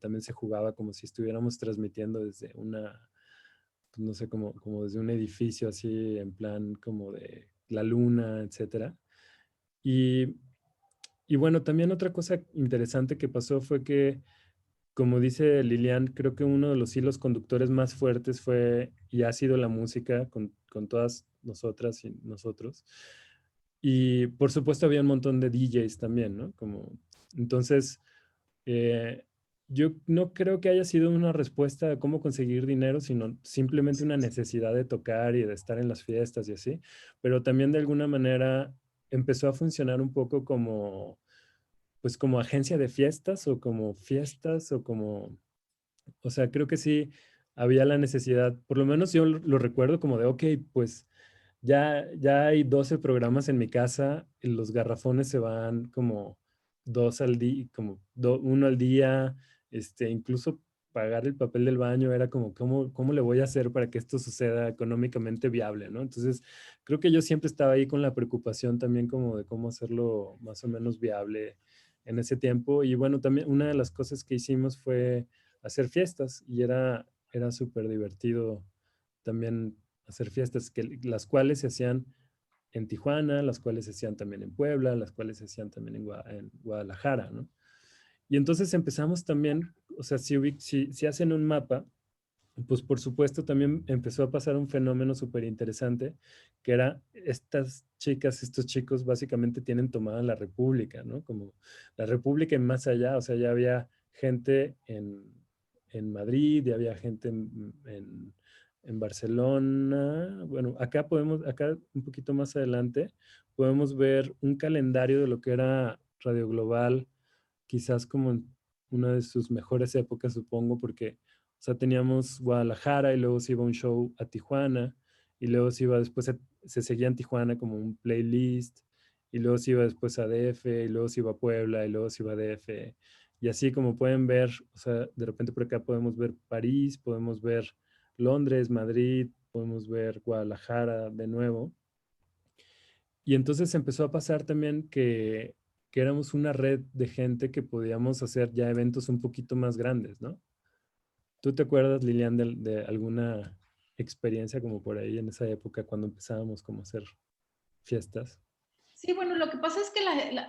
también se jugaba como si estuviéramos transmitiendo desde pues, no sé, como desde un edificio así, en plan como de la luna, etcétera. Y, y bueno, también otra cosa interesante que pasó fue que como dice Lilian, creo que uno de los hilos conductores más fuertes fue y ha sido la música con todas nosotras y nosotros. Y por supuesto había un montón de DJs también, ¿no? Entonces, eh, yo no creo que haya sido una respuesta a cómo conseguir dinero, sino simplemente una necesidad de tocar y de estar en las fiestas y así. Pero también de alguna manera empezó a funcionar un poco como pues como agencia de fiestas o como, o sea, creo que sí había la necesidad, por lo menos yo lo recuerdo como de, ok, pues ya hay 12 programas en mi casa, y los garrafones se van como dos al día, como uno al día, incluso pagar el papel del baño era como, ¿cómo le voy a hacer para que esto suceda económicamente viable, ¿no? Entonces, creo que yo siempre estaba ahí con la preocupación también como de cómo hacerlo más o menos viable en ese tiempo. Y bueno, también una de las cosas que hicimos fue hacer fiestas y era súper divertido también hacer fiestas, las cuales se hacían en Tijuana, las cuales se hacían también en Puebla, las cuales se hacían también en Guadalajara, ¿no? Y entonces empezamos también, o sea, si hacen un mapa, pues por supuesto también empezó a pasar un fenómeno súper interesante, que era estas chicas, estos chicos básicamente tienen tomada la República, ¿no? Como la República y más allá, o sea, ya había gente en Madrid, ya había gente en Barcelona. Bueno, acá un poquito más adelante, podemos ver un calendario de lo que era Radio Global, quizás como en una de sus mejores épocas, supongo, porque o sea, teníamos Guadalajara y luego se iba un show a Tijuana y luego se iba después, se seguía en Tijuana como un playlist y luego se iba después a DF y luego se iba a Puebla y luego se iba a DF. Y así como pueden ver, o sea, de repente por acá podemos ver París, podemos ver Londres, Madrid, podemos ver Guadalajara de nuevo. Y entonces empezó a pasar también que éramos una red de gente que podíamos hacer ya eventos un poquito más grandes, ¿no? ¿Tú te acuerdas, Lilian, de alguna experiencia como por ahí en esa época cuando empezábamos como a hacer fiestas? Sí, bueno, lo que pasa es que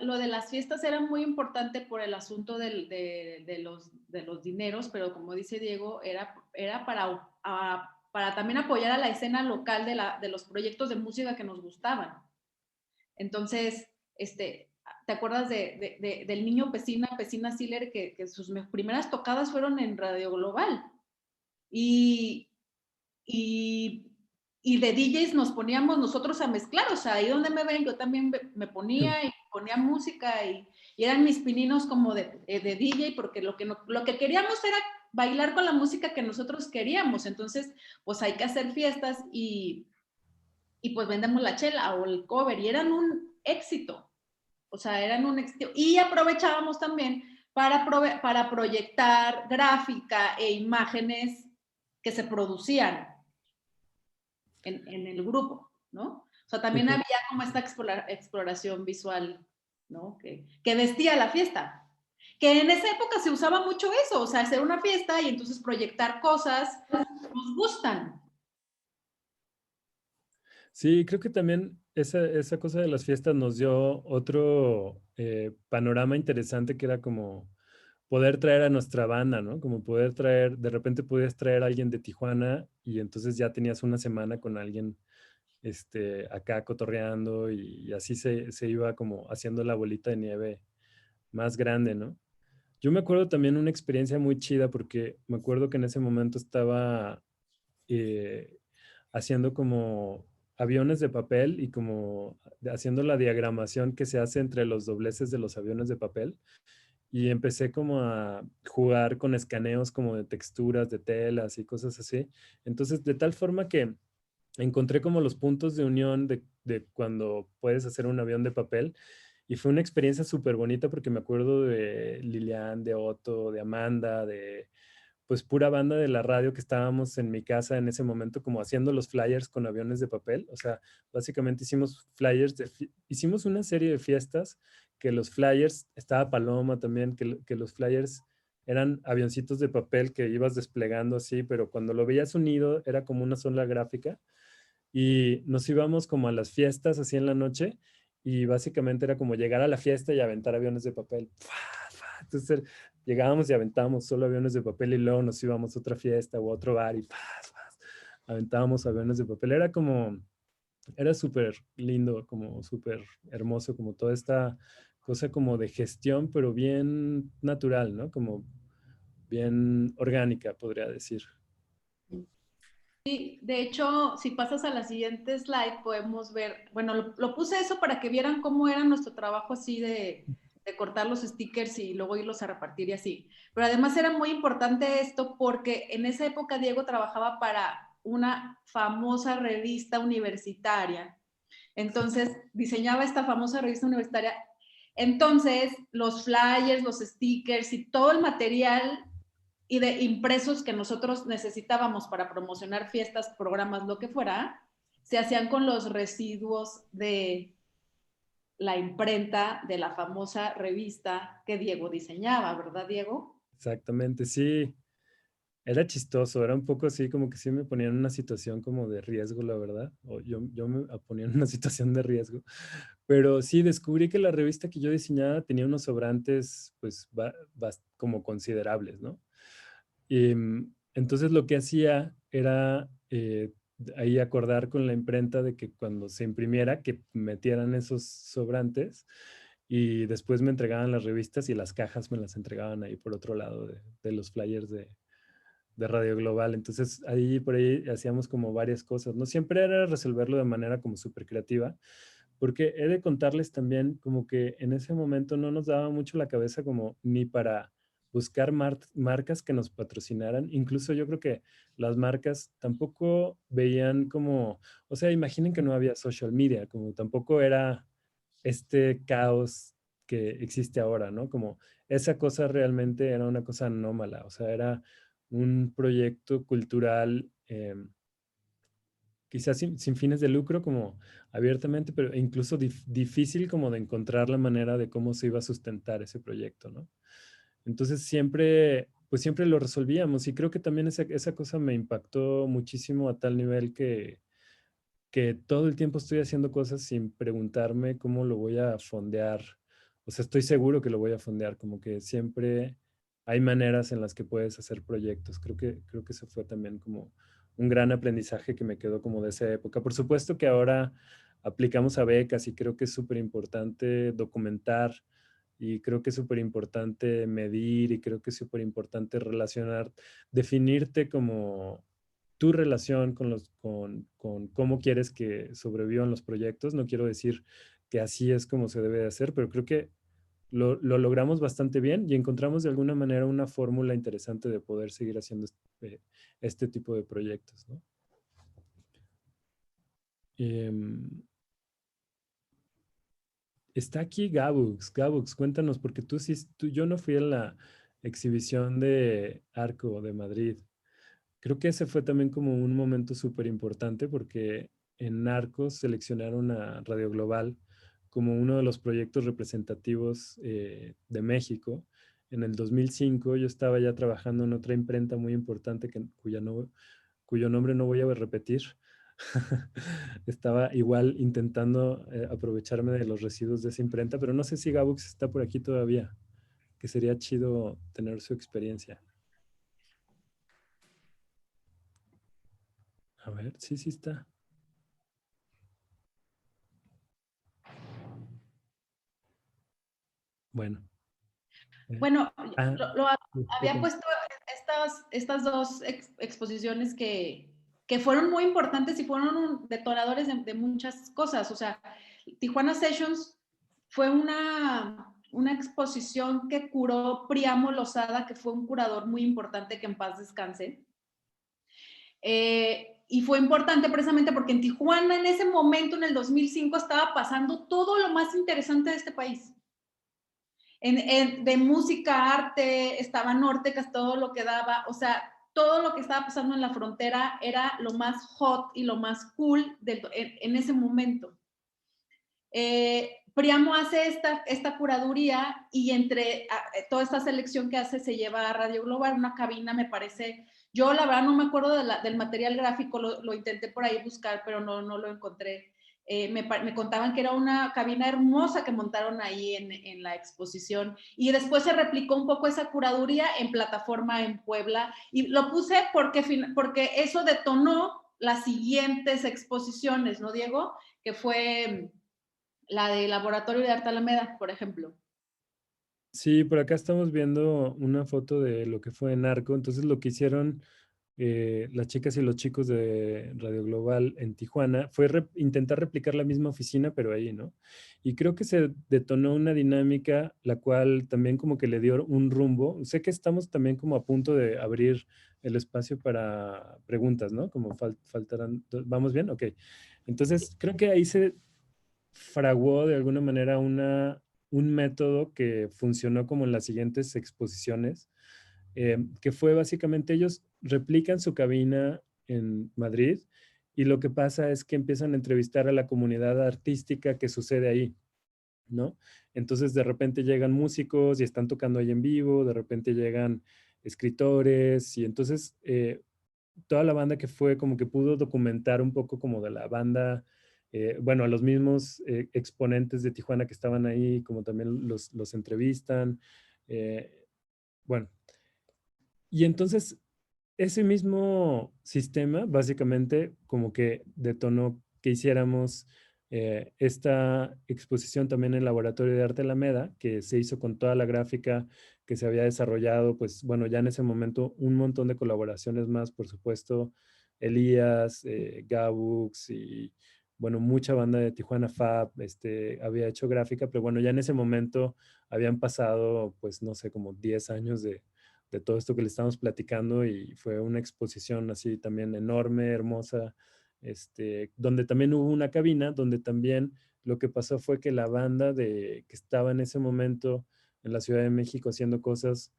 lo de las fiestas era muy importante por el asunto de los dineros, pero como dice Diego, era para también apoyar a la escena local de los proyectos de música que nos gustaban. Entonces, ¿te acuerdas del niño Pesina Siller, que sus primeras tocadas fueron en Radio Global? Y, y, y de DJs nos poníamos nosotros a mezclar, o sea, ahí donde me ven, yo también me ponía y ponía música y eran mis pininos como de DJ, porque lo que queríamos era bailar con la música que nosotros queríamos, entonces, pues hay que hacer fiestas y pues vendemos la chela o el cover y eran un éxito, o sea, eran un éxito. Y aprovechábamos también para proyectar gráfica e imágenes que se producían en el grupo, ¿no? O sea, también había como esta exploración visual, ¿no? Que vestía la fiesta. Que en esa época se usaba mucho eso, o sea, hacer una fiesta y entonces proyectar cosas que nos gustan. Sí, creo que también esa cosa de las fiestas nos dio otro panorama interesante que era como poder traer a nuestra banda, ¿no? Como poder traer, de repente podías traer a alguien de Tijuana y entonces ya tenías una semana con alguien acá cotorreando y así se iba como haciendo la bolita de nieve más grande, ¿no? Yo me acuerdo también una experiencia muy chida porque me acuerdo que en ese momento estaba eh, haciendo como aviones de papel y como haciendo la diagramación que se hace entre los dobleces de los aviones de papel y empecé como a jugar con escaneos como de texturas, de telas y cosas así. Entonces, de tal forma que encontré como los puntos de unión de cuando puedes hacer un avión de papel y fue una experiencia súper bonita porque me acuerdo de Lilian, de Otto, de Amanda, de pues pura banda de la radio que estábamos en mi casa en ese momento como haciendo los flyers con aviones de papel. O sea, básicamente hicimos flyers, hicimos una serie de fiestas que los flyers, estaba Paloma también, que los flyers eran avioncitos de papel que ibas desplegando así, pero cuando lo veías unido era como una sola gráfica y nos íbamos como a las fiestas así en la noche y básicamente era como llegar a la fiesta y aventar aviones de papel. Entonces llegábamos y aventábamos solo aviones de papel y luego nos íbamos a otra fiesta o a otro bar y aventábamos aviones de papel. Era como, era súper lindo, como súper hermoso, como toda esta cosa como de gestión, pero bien natural, ¿no? Como bien orgánica, podría decir. Sí, de hecho, si pasas a la siguiente slide, podemos ver, bueno, lo puse eso para que vieran cómo era nuestro trabajo así de cortar los stickers y luego irlos a repartir y así. Pero además era muy importante esto porque en esa época Diego trabajaba para una famosa revista universitaria. Entonces, diseñaba esta famosa revista universitaria. Entonces, los flyers, los stickers y todo el material y de impresos que nosotros necesitábamos para promocionar fiestas, programas, lo que fuera, se hacían con los residuos de la imprenta de la famosa revista que Diego diseñaba, ¿verdad, Diego? Exactamente, sí. Era chistoso, era un poco así como que sí me ponía en una situación como de riesgo, la verdad. O yo me ponía en una situación de riesgo. Pero sí, descubrí que la revista que yo diseñaba tenía unos sobrantes pues como considerables, ¿no? Y entonces lo que hacía era ahí acordar con la imprenta de que cuando se imprimiera que metieran esos sobrantes y después me entregaban las revistas y las cajas me las entregaban ahí por otro lado de los flyers de Radio Global. Entonces ahí por ahí hacíamos como varias cosas. No siempre era resolverlo de manera como súper creativa, porque he de contarles también como que en ese momento no nos daba mucho la cabeza como ni para buscar marcas que nos patrocinaran. Incluso yo creo que las marcas tampoco veían como, o sea, imaginen que no había social media, como tampoco era este caos que existe ahora, ¿no? Como esa cosa realmente era una cosa anómala, o sea, era un proyecto cultural quizás sin fines de lucro, como abiertamente, pero incluso difícil como de encontrar la manera de cómo se iba a sustentar ese proyecto, ¿no? Entonces siempre, pues siempre lo resolvíamos y creo que también esa cosa me impactó muchísimo a tal nivel que todo el tiempo estoy haciendo cosas sin preguntarme cómo lo voy a fondear. O sea, estoy seguro que lo voy a fondear, como que siempre hay maneras en las que puedes hacer proyectos. Creo que eso fue también como un gran aprendizaje que me quedó como de esa época. Por supuesto que ahora aplicamos a becas y creo que es súper importante documentar y creo que es súper importante medir y creo que es súper importante relacionar, definirte como tu relación con cómo quieres que sobrevivan los proyectos. No quiero decir que así es como se debe de hacer, pero creo que lo logramos bastante bien y encontramos de alguna manera una fórmula interesante de poder seguir haciendo este tipo de proyectos, ¿no? Em, Está aquí Gabux. Gabux, cuéntanos, porque yo no fui a la exhibición de Arco de Madrid. Creo que ese fue también como un momento súper importante porque en Narcos seleccionaron a Radio Global como uno de los proyectos representativos de México. En el 2005 yo estaba ya trabajando en otra imprenta muy importante cuyo nombre no voy a repetir. Estaba igual intentando aprovecharme de los residuos de esa imprenta, pero no sé si Gabux está por aquí todavía. que sería chido tener su experiencia. A ver, sí está. Bueno. Bueno, Ah, había puesto estas dos exposiciones que fueron muy importantes y fueron detonadores de muchas cosas. O sea, Tijuana Sessions fue una exposición que curó Priamo Lozada, que fue un curador muy importante, que en paz descanse. Y fue importante precisamente porque en Tijuana en ese momento, en el 2005, estaba pasando todo lo más interesante de este país. De música, arte, estaba Nortecas, todo lo que daba, o sea, todo lo que estaba pasando en la frontera era lo más hot y lo más cool en ese momento. Priamo hace esta curaduría y entre toda esta selección que hace se lleva a Radio Global, una cabina, me parece, yo la verdad no me acuerdo del material gráfico, lo intenté por ahí buscar, pero no lo encontré. Me contaban que era una cabina hermosa que montaron ahí en la exposición y después se replicó un poco esa curaduría en plataforma en Puebla y lo puse porque eso detonó las siguientes exposiciones, ¿no, Diego? Que fue la de Laboratorio de Arte Alameda, por ejemplo. Sí, por acá estamos viendo una foto de lo que fue Narco. Entonces lo que hicieron las chicas y los chicos de Radio Global en Tijuana fue intentar replicar la misma oficina, pero ahí, ¿no? Y creo que se detonó una dinámica, la cual también como que le dio un rumbo. Sé que estamos también como a punto de abrir el espacio para preguntas, ¿no? Como faltarán, ¿vamos bien? Ok. Entonces creo que ahí se fraguó de alguna manera un método que funcionó como en las siguientes exposiciones, que fue básicamente ellos replican su cabina en Madrid y lo que pasa es que empiezan a entrevistar a la comunidad artística que sucede ahí, ¿no? Entonces de repente llegan músicos y están tocando ahí en vivo, de repente llegan escritores y entonces toda la banda que fue como que pudo documentar un poco como de la banda, bueno, a los mismos exponentes de Tijuana que estaban ahí, como también los entrevistan. Bueno, y entonces ese mismo sistema básicamente como que detonó que hiciéramos esta exposición también en el Laboratorio de Arte Alameda, que se hizo con toda la gráfica que se había desarrollado, pues bueno, ya en ese momento un montón de colaboraciones más, por supuesto, Elías, Gabux y bueno, mucha banda de Tijuana Fab había hecho gráfica, pero bueno, ya en ese momento habían pasado, pues no sé, como 10 años de todo esto que le estamos platicando y fue una exposición así también enorme, hermosa, donde también hubo una cabina, donde también lo que pasó fue que la banda que estaba en ese momento en la Ciudad de México haciendo cosas,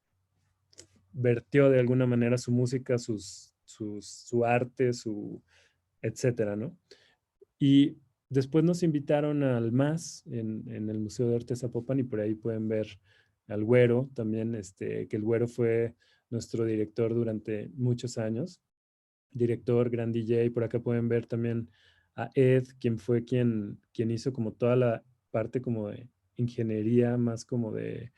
vertió de alguna manera su música, su arte, etcétera, ¿no? Y después nos invitaron al MAS en el Museo de Arte Zapopan y por ahí pueden ver al Güero también, que el Güero fue nuestro director durante muchos años, director, gran DJ. Por acá pueden ver también a Ed, quien fue quien hizo como toda la parte como de ingeniería, más como de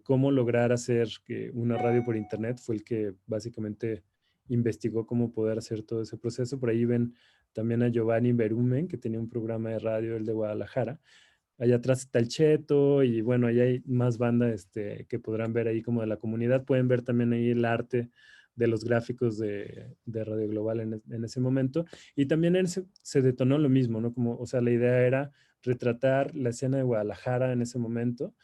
cómo lograr hacer que una radio por internet, fue el que básicamente investigó cómo poder hacer todo ese proceso. Por ahí ven también a Giovanni Berumen, que tenía un programa de radio, el de Guadalajara. Allá atrás está el Cheto y bueno, allá hay más bandas que podrán ver ahí como de la comunidad. Pueden ver también ahí el arte de los gráficos de Radio Global en ese momento. Y también se detonó lo mismo, ¿no? Como, o sea, la idea era retratar la escena de Guadalajara en ese momento.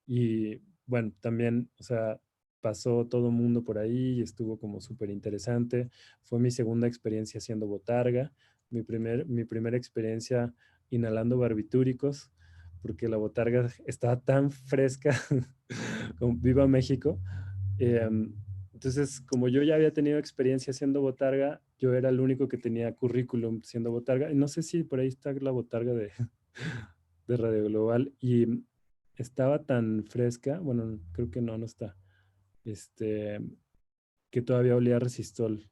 Y bueno, también, o sea, pasó todo el mundo por ahí y estuvo como súper interesante. Fue mi segunda experiencia haciendo botarga, mi primera experiencia inhalando barbitúricos, porque la botarga estaba tan fresca como Viva México. Entonces, como yo ya había tenido experiencia haciendo botarga, yo era el único que tenía currículum siendo botarga. Y no sé si por ahí está la botarga de Radio Global. Y estaba tan fresca, bueno, creo que no está, que todavía olía a resistol.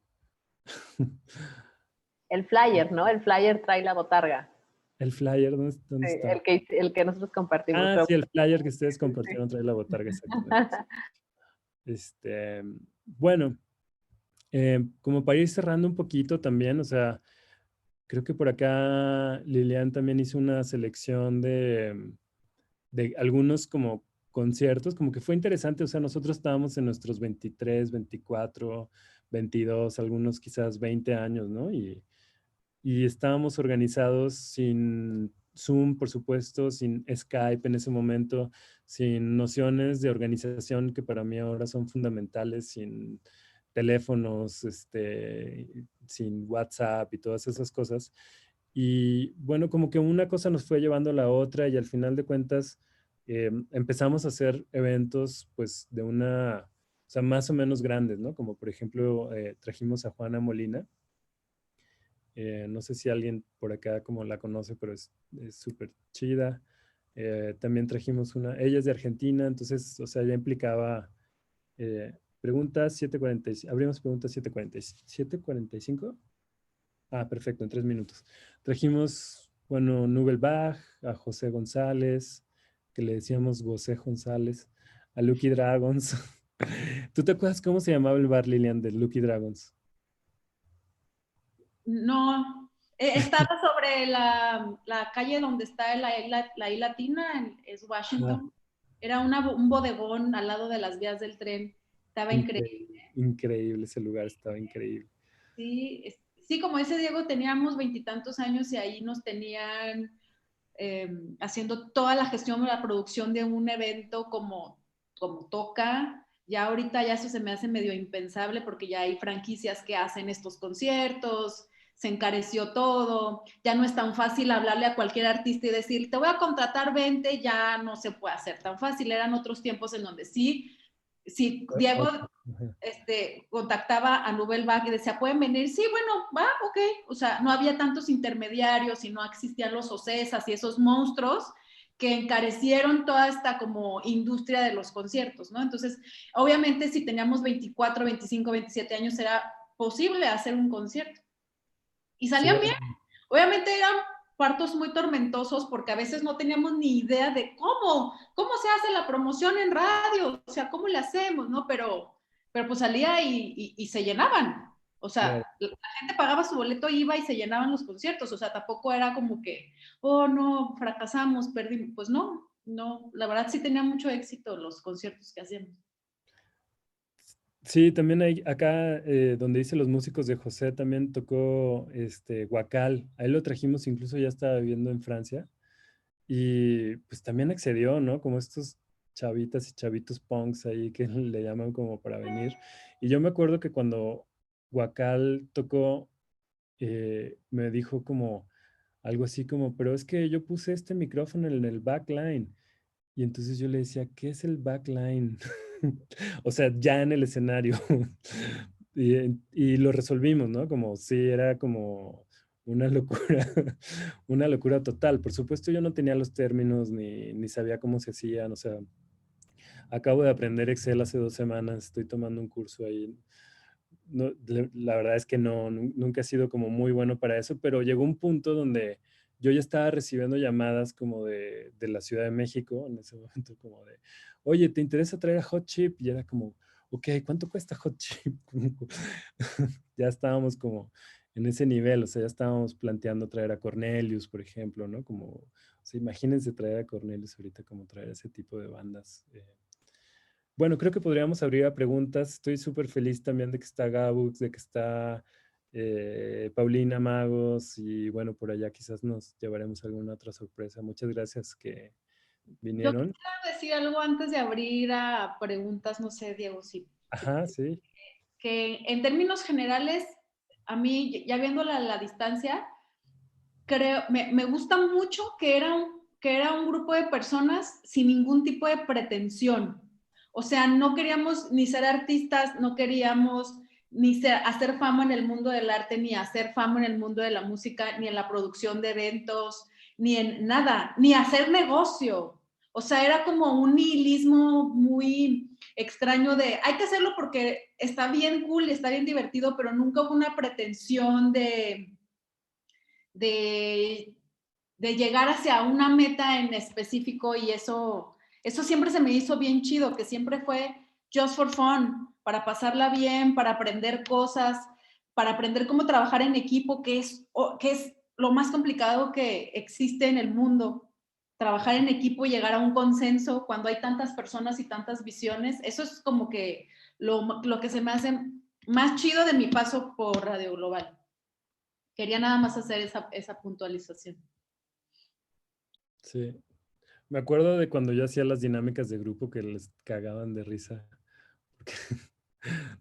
El flyer, ¿no? El flyer trae la botarga. El flyer, ¿dónde Sí, está? el que nosotros compartimos. Ah, pero- sí, el flyer que ustedes compartieron trae la botarga, exactamente. Bueno, como para ir cerrando un poquito también, o sea, creo que por acá Lilian también hizo una selección de algunos como conciertos, como que fue interesante, o sea, nosotros estábamos en nuestros 23, 24, 22, algunos quizás 20 años, ¿no? Y estábamos organizados sin Zoom, por supuesto, sin Skype en ese momento, sin nociones de organización que para mí ahora son fundamentales, sin teléfonos, sin WhatsApp y todas esas cosas. Y bueno, como que una cosa nos fue llevando a la otra y al final de cuentas empezamos a hacer eventos pues o sea, más o menos grandes, ¿no? Como por ejemplo trajimos a Juana Molina. No sé si alguien por acá como la conoce, pero es súper chida. También trajimos ella es de Argentina, entonces, o sea, ya implicaba preguntas 7:45, abrimos preguntas 7:45. Ah, perfecto, en 3 minutos. Trajimos, bueno, Nubelbach, a José González, que le decíamos José González, a Lucky Dragons. ¿Tú te acuerdas cómo se llamaba el bar, Lilian, de Lucky Dragons? No, estaba sobre la calle donde está la I Latina, es Ajá, Washington. Era un bodegón al lado de las vías del tren. Estaba increíble, increíble. increíble ese lugar, estaba increíble. Sí, sí, como dice Diego, teníamos 20 y tantos años y ahí nos tenían haciendo toda la gestión de la producción de un evento como toca. Ya ahorita ya eso se me hace medio impensable porque ya hay franquicias que hacen estos conciertos, se encareció todo, ya no es tan fácil hablarle a cualquier artista y decir, te voy a contratar 20, ya no se puede hacer tan fácil. Eran otros tiempos en donde sí, Diego Ajá. contactaba a Nubelbach y decía, ¿pueden venir? Sí, bueno, va, ok. O sea, no había tantos intermediarios y no existían los OCESAs y esos monstruos que encarecieron toda esta como industria de los conciertos, ¿no? Entonces, obviamente si teníamos 24, 25, 27 años era posible hacer un concierto. Y Sí, salían bien. Obviamente eran partos muy tormentosos porque a veces no teníamos ni idea de cómo se hace la promoción en radio, o sea, cómo le hacemos, ¿no? Pero pues salía y se llenaban. O sea, claro. la gente pagaba su boleto, iba y se llenaban los conciertos. O sea, tampoco era como que, oh, no, fracasamos, perdimos. Pues no, la verdad sí tenía mucho éxito los conciertos que hacíamos. Sí, también hay acá donde dice los músicos de José, también tocó Guacal. A él lo trajimos, incluso ya estaba viviendo en Francia. Y pues también accedió, ¿no? Como estos chavitas y chavitos punks ahí que le llaman como para venir. Y yo me acuerdo que cuando Guacal tocó, me dijo como algo así como, pero es que yo puse este micrófono en el backline. Y entonces yo le decía, ¿qué es el backline? O sea, ya en el escenario. Y lo resolvimos, ¿no? Como sí, era como una locura, una locura total. Por supuesto, yo no tenía los términos ni sabía cómo se hacían. O sea, acabo de aprender Excel hace 2 semanas, estoy tomando un curso ahí. No, la verdad es que no, nunca he sido como muy bueno para eso, pero llegó un punto donde yo ya estaba recibiendo llamadas como de la Ciudad de México en ese momento, como de, oye, ¿te interesa traer a Hot Chip? Y era como, ok, ¿cuánto cuesta Hot Chip? Ya estábamos como en ese nivel, o sea, ya estábamos planteando traer a Cornelius, por ejemplo, ¿no? Como, o sea, imagínense traer a Cornelius ahorita, como traer ese tipo de bandas. Bueno, creo que podríamos abrir a preguntas. Estoy súper feliz también de que está Gabux, de que está Paulina Magos y bueno, por allá quizás nos llevaremos alguna otra sorpresa. Muchas gracias que Yo vinieron. quisiera decir algo antes de abrir a preguntas, no sé, Diego, si Ajá, sí. que en términos generales, a mí, ya viéndola a la distancia, creo, me gusta mucho que era un grupo de personas sin ningún tipo de pretensión. O sea, no queríamos ni ser artistas, no queríamos ni hacer fama en el mundo del arte, ni hacer fama en el mundo de la música, ni en la producción de eventos, ni en nada, ni hacer negocio. O sea, era como un nihilismo muy extraño de hay que hacerlo porque está bien cool, está bien divertido, pero nunca hubo una pretensión de de llegar hacia una meta en específico, y eso siempre se me hizo bien chido, que siempre fue just for fun, para pasarla bien, para aprender cosas, para aprender cómo trabajar en equipo, que es lo más complicado que existe en el mundo. Trabajar en equipo y llegar a un consenso cuando hay tantas personas y tantas visiones, eso es como que lo que se me hace más chido de mi paso por Radio Global. Quería nada más hacer esa puntualización. Sí. Me acuerdo de cuando yo hacía las dinámicas de grupo que les cagaban de risa.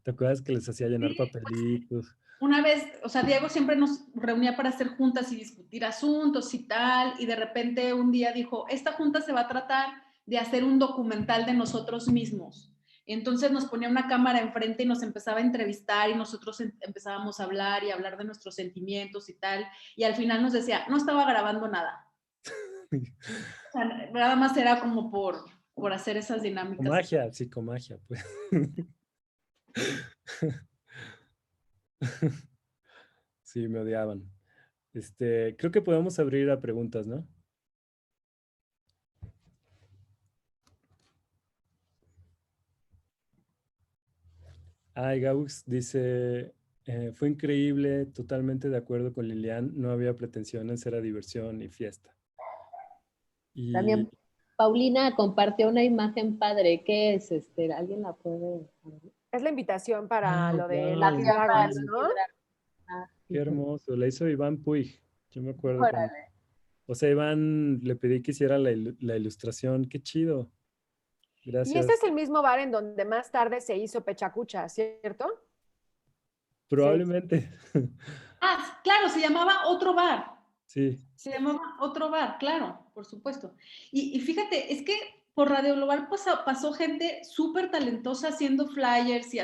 ¿Te acuerdas que les hacía llenar papelitos? Una vez, o sea, Diego siempre nos reunía para hacer juntas y discutir asuntos y tal, y de repente un día dijo, esta junta se va a tratar de hacer un documental de nosotros mismos. Y entonces nos ponía una cámara enfrente y nos empezaba a entrevistar y nosotros empezábamos a hablar y a hablar de nuestros sentimientos y tal, y al final nos decía, no estaba grabando nada. O sea, nada más era como por hacer esas dinámicas. Magia, psicomagia, pues. Sí, me odiaban. Creo que podemos abrir a preguntas, ¿no? Ay, Gaux dice, fue increíble, totalmente de acuerdo con Lilian, no había pretensiones, era diversión y fiesta. Y También Paulina compartió una imagen padre. ¿Qué es? ¿Alguien la puede abrir? Es la invitación para lo de wow, Latin Dragons, sí, ¿no? qué hermoso, la hizo Iván Puig, yo me acuerdo cuando, Órale. o sea, Iván le pedí que hiciera la ilustración, qué chido, Y este gracias. es el mismo bar en donde más tarde se hizo Pechacucha, ¿cierto? Sí. Probablemente, Ah, claro, se llamaba Otro Bar. sí, Se llamaba Otro Bar, claro, por supuesto. Y fíjate, es que por Radio Global pasó gente súper talentosa haciendo flyers y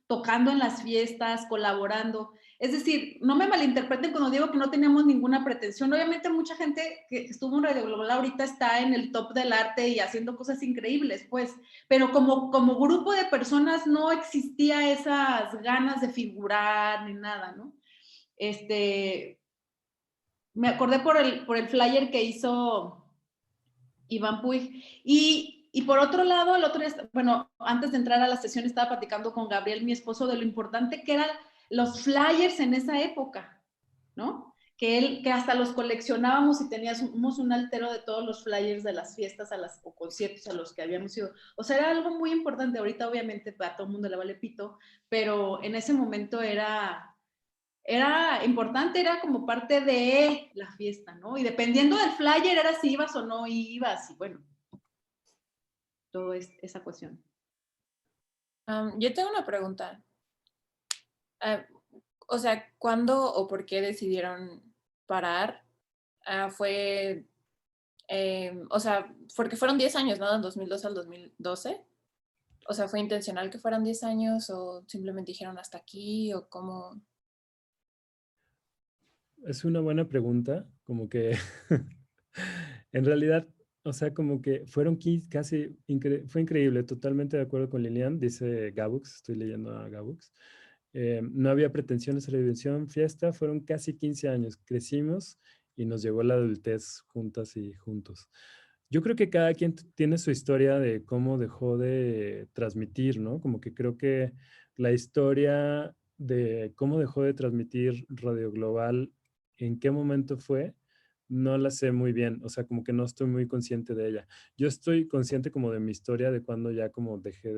tocando en las fiestas, colaborando. Es decir, no me malinterpreten cuando digo que no teníamos ninguna pretensión. Obviamente mucha gente que estuvo en Radio Global ahorita está en el top del arte y haciendo cosas increíbles, pues. Pero como grupo de personas no existía esas ganas de figurar ni nada, ¿no? Me acordé por el flyer que hizo Iván Puig. Y por otro lado, el otro día, bueno, antes de entrar a la sesión estaba platicando con Gabriel, mi esposo, de lo importante que eran los flyers en esa época, ¿no? Que hasta los coleccionábamos y teníamos un altero de todos los flyers de las fiestas o conciertos a los que habíamos ido. O sea, era algo muy importante. Ahorita obviamente a todo el mundo le vale pito, pero en ese momento era importante, era como parte de la fiesta, ¿no? Y dependiendo del flyer era si ibas o no ibas, y bueno, todo esa cuestión. Yo tengo una pregunta. O sea, ¿cuándo o por qué decidieron parar? Fue, o sea, porque fueron 10 años, ¿no? Del 2002 al 2012. O sea, ¿fue intencional que fueran 10 años o simplemente dijeron hasta aquí o cómo? es una buena pregunta, como que en realidad, o sea, como que fueron casi, fue increíble, totalmente de acuerdo con Lilian, dice Gabux, estoy leyendo a Gabux. No había pretensiones de redención, fiesta, fueron casi 15 años, crecimos y nos llegó la adultez juntas y juntos. Yo creo que cada quien tiene su historia de cómo dejó de transmitir, ¿no? Como que creo que la historia de cómo dejó de transmitir Radio Global, en qué momento fue, no la sé muy bien, o sea, como que no estoy muy consciente de ella. Yo estoy consciente como de mi historia, de cuando ya como dejé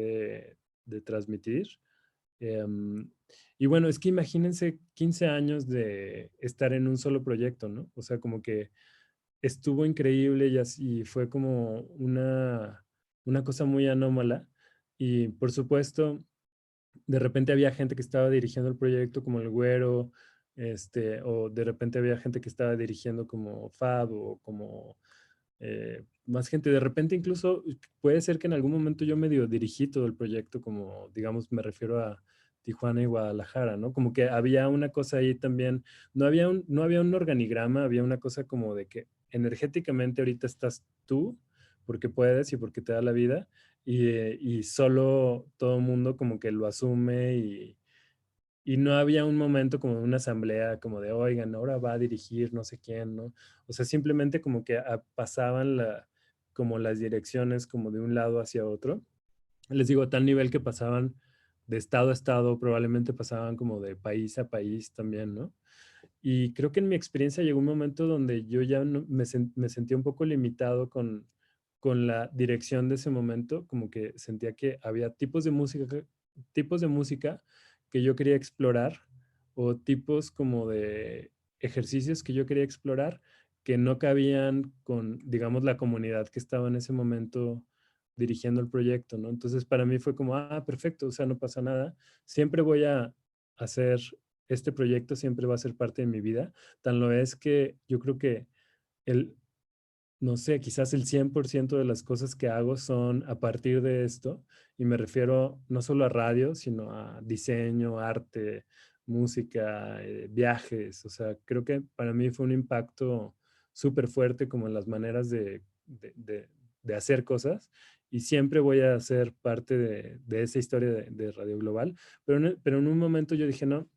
de transmitir. Y bueno, es que imagínense 15 años de estar en un solo proyecto, ¿no? O sea, como que estuvo increíble y así fue como una cosa muy anómala. Y por supuesto, de repente había gente que estaba dirigiendo el proyecto como el Güero, o de repente había gente que estaba dirigiendo como Fab o como más gente. De repente incluso puede ser que en algún momento yo medio dirigí todo el proyecto, como digamos, me refiero a Tijuana y Guadalajara, ¿no? Como que había una cosa ahí también, no había un organigrama, había una cosa como de que energéticamente ahorita estás tú, porque puedes y porque te da la vida, y solo todo el mundo como que lo asume y no había un momento como de una asamblea, como de, oigan, ahora va a dirigir no sé quién, ¿no? O sea, simplemente como que pasaban como las direcciones como de un lado hacia otro. Les digo, a tal nivel que pasaban de estado a estado, probablemente pasaban como de país a país también, ¿no? Y creo que en mi experiencia llegó un momento donde yo ya me sentía un poco limitado con la dirección de ese momento, como que sentía que había tipos de música que yo quería explorar o tipos como de ejercicios que yo quería explorar que no cabían con, digamos, la comunidad que estaba en ese momento dirigiendo el proyecto, ¿no? Entonces para mí fue como, perfecto, o sea, no pasa nada, siempre voy a hacer este proyecto, siempre va a ser parte de mi vida. Tan lo es que yo creo que el, no sé, quizás el 100% de las cosas que hago son a partir de esto, y me refiero no solo a radio, sino a diseño, arte, música, viajes. O sea, creo que para mí fue un impacto súper fuerte como en las maneras de hacer cosas, y siempre voy a ser parte de esa historia de Radio Global, pero en un momento yo dije, no,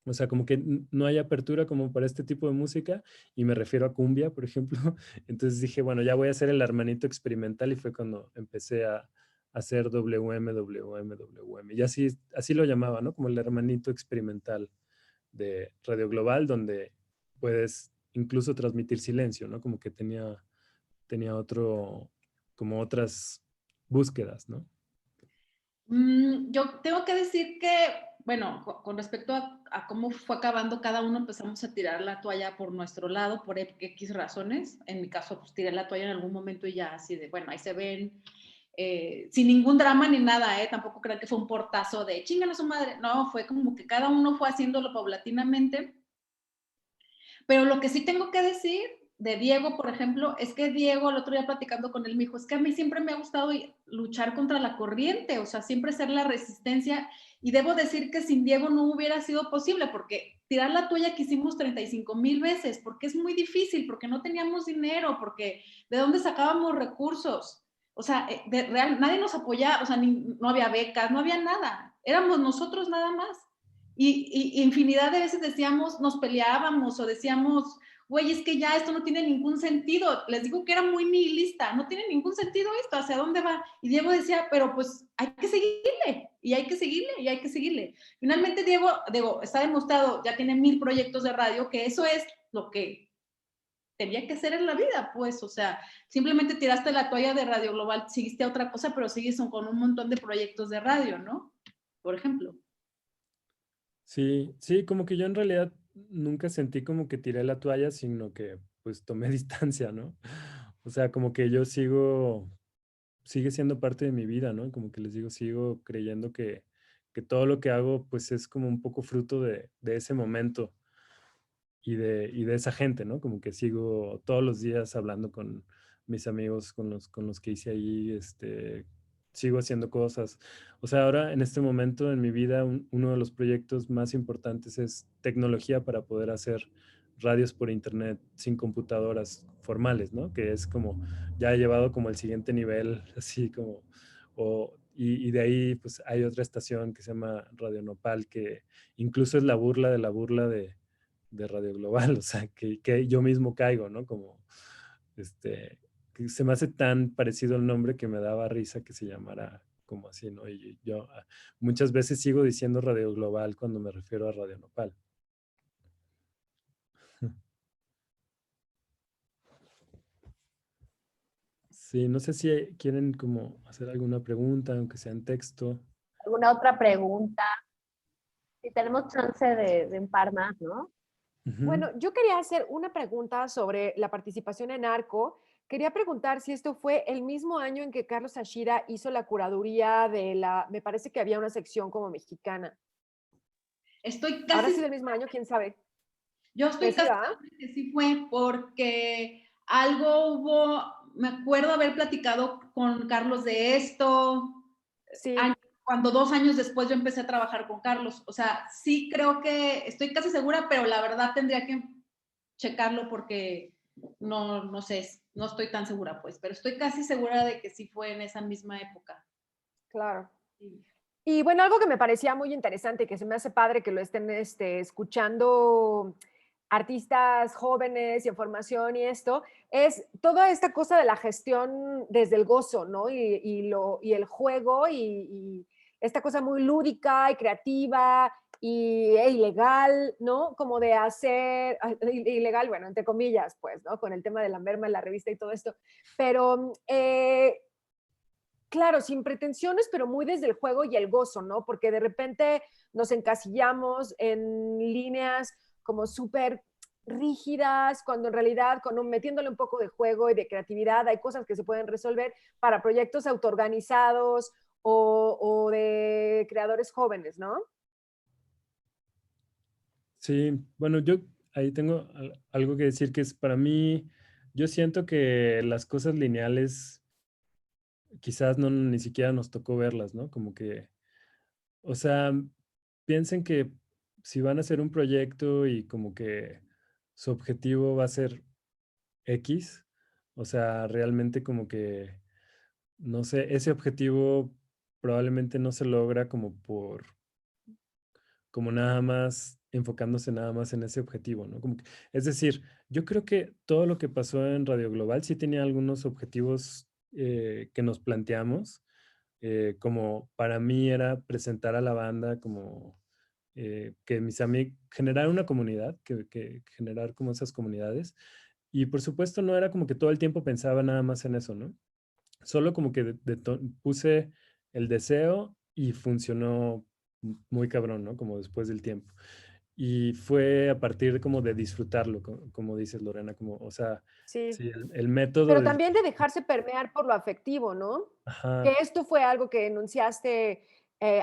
o sea, como que no hay apertura como para este tipo de música, y me refiero a cumbia, por ejemplo. Entonces dije, bueno, ya voy a hacer el hermanito experimental, y fue cuando empecé a hacer WM. Y así lo llamaba, ¿no? Como el hermanito experimental de Radio Global, donde puedes incluso transmitir silencio, ¿no? Como que tenía como otras búsquedas, ¿no? Yo tengo que decir que, bueno, con respecto a cómo fue acabando, cada uno empezamos a tirar la toalla por nuestro lado, por X razones. En mi caso, pues tiré la toalla en algún momento y ya así de, bueno, ahí se ven, sin ningún drama ni nada, tampoco creo que fue un portazo de chingan a su madre. No, fue como que cada uno fue haciéndolo paulatinamente. Pero lo que sí tengo que decir de Diego, por ejemplo, es que Diego, el otro día platicando con él, me dijo, es que a mí siempre me ha gustado luchar contra la corriente, o sea, siempre ser la resistencia, y debo decir que sin Diego no hubiera sido posible, porque tirar la toalla que hicimos 35,000 veces, porque es muy difícil, porque no teníamos dinero, porque ¿de dónde sacábamos recursos? O sea, nadie nos apoyaba, o sea, no había becas, no había nada, éramos nosotros nada más. Y infinidad de veces decíamos, nos peleábamos o decíamos, güey, es que ya esto no tiene ningún sentido. Les digo que era muy nihilista, no tiene ningún sentido esto, ¿hacia dónde va? Y Diego decía, pero pues hay que seguirle, y hay que seguirle, y hay que seguirle. Finalmente Diego, está demostrado, ya tiene 1000 proyectos de radio, que eso es lo que tenía que hacer en la vida, pues, o sea, simplemente tiraste la toalla de Radio Global, seguiste a otra cosa, pero sigues con un montón de proyectos de radio, ¿no? Por ejemplo. Sí, sí, como que yo en realidad nunca sentí como que tiré la toalla, sino que pues tomé distancia, ¿no? O sea, como que yo sigue siendo parte de mi vida, ¿no? Como que les digo, sigo creyendo que todo lo que hago pues es como un poco fruto de ese momento y de esa gente, ¿no? Como que sigo todos los días hablando con mis amigos, con los que hice ahí, sigo haciendo cosas. O sea, ahora en este momento en mi vida, uno de los proyectos más importantes es tecnología para poder hacer radios por internet sin computadoras formales, ¿no? Que es como, ya he llevado como el siguiente nivel, así como, y de ahí pues hay otra estación que se llama Radio Nopal, que incluso es la burla de la burla de Radio Global. O sea, que yo mismo caigo, ¿no? Como, que se me hace tan parecido el nombre que me daba risa que se llamara como así, ¿no? Y yo muchas veces sigo diciendo Radio Global cuando me refiero a Radio Nopal. Sí, no sé si quieren como hacer alguna pregunta, aunque sea en texto. ¿Alguna otra pregunta? Si tenemos chance de un par más, ¿no? Ujú. Bueno, yo quería hacer una pregunta sobre la participación en ARCO. Quería preguntar si esto fue el mismo año en que Carlos Ashira hizo la curaduría me parece que había una sección como mexicana. Estoy ¿Habrá casi sido el mismo año? ¿Quién sabe? Yo estoy Sí, casi ¿verdad? segura que sí fue porque algo hubo, me acuerdo haber platicado con Carlos de esto, Sí, cuando 2 años después yo empecé a trabajar con Carlos. O sea, sí creo que estoy casi segura, pero la verdad tendría que checarlo porque no sé, no estoy tan segura, pues, pero estoy casi segura de que sí fue en esa misma época. claro. Sí. Y bueno, algo que me parecía muy interesante, que se me hace padre que lo estén escuchando artistas jóvenes y en formación y esto, es toda esta cosa de la gestión desde el gozo, ¿no? Y el juego y esta cosa muy lúdica y creativa e ilegal, ¿no? Como de hacer, ilegal, bueno, entre comillas, pues, ¿no? Con el tema de la merma en la revista y todo esto. Pero claro, sin pretensiones, pero muy desde el juego y el gozo, ¿no? Porque de repente nos encasillamos en líneas como súper rígidas, cuando en realidad metiéndole un poco de juego y de creatividad hay cosas que se pueden resolver para proyectos autoorganizados o de creadores jóvenes, ¿no? Sí, bueno, yo ahí tengo algo que decir que es para mí, yo siento que las cosas lineales quizás no ni siquiera nos tocó verlas, ¿no? Como que, o sea, piensen que si van a hacer un proyecto y como que su objetivo va a ser X, o sea, realmente como que, no sé, ese objetivo probablemente no se logra como nada más enfocándose nada más en ese objetivo, ¿no? Como que, es decir, yo creo que todo lo que pasó en Radio Global sí tenía algunos objetivos que nos planteamos, como para mí era presentar a la banda como que mis amigos, generar una comunidad, que generar como esas comunidades. Y por supuesto no era como que todo el tiempo pensaba nada más en eso, ¿no? Solo como que puse el deseo y funcionó muy cabrón, ¿no? Como después del tiempo. Y fue a partir como de disfrutarlo, como dices, Lorena, como, o sea, Sí. sí, el método Pero del... también de dejarse permear por lo afectivo, ¿no? Ajá, Que esto fue algo que enunciaste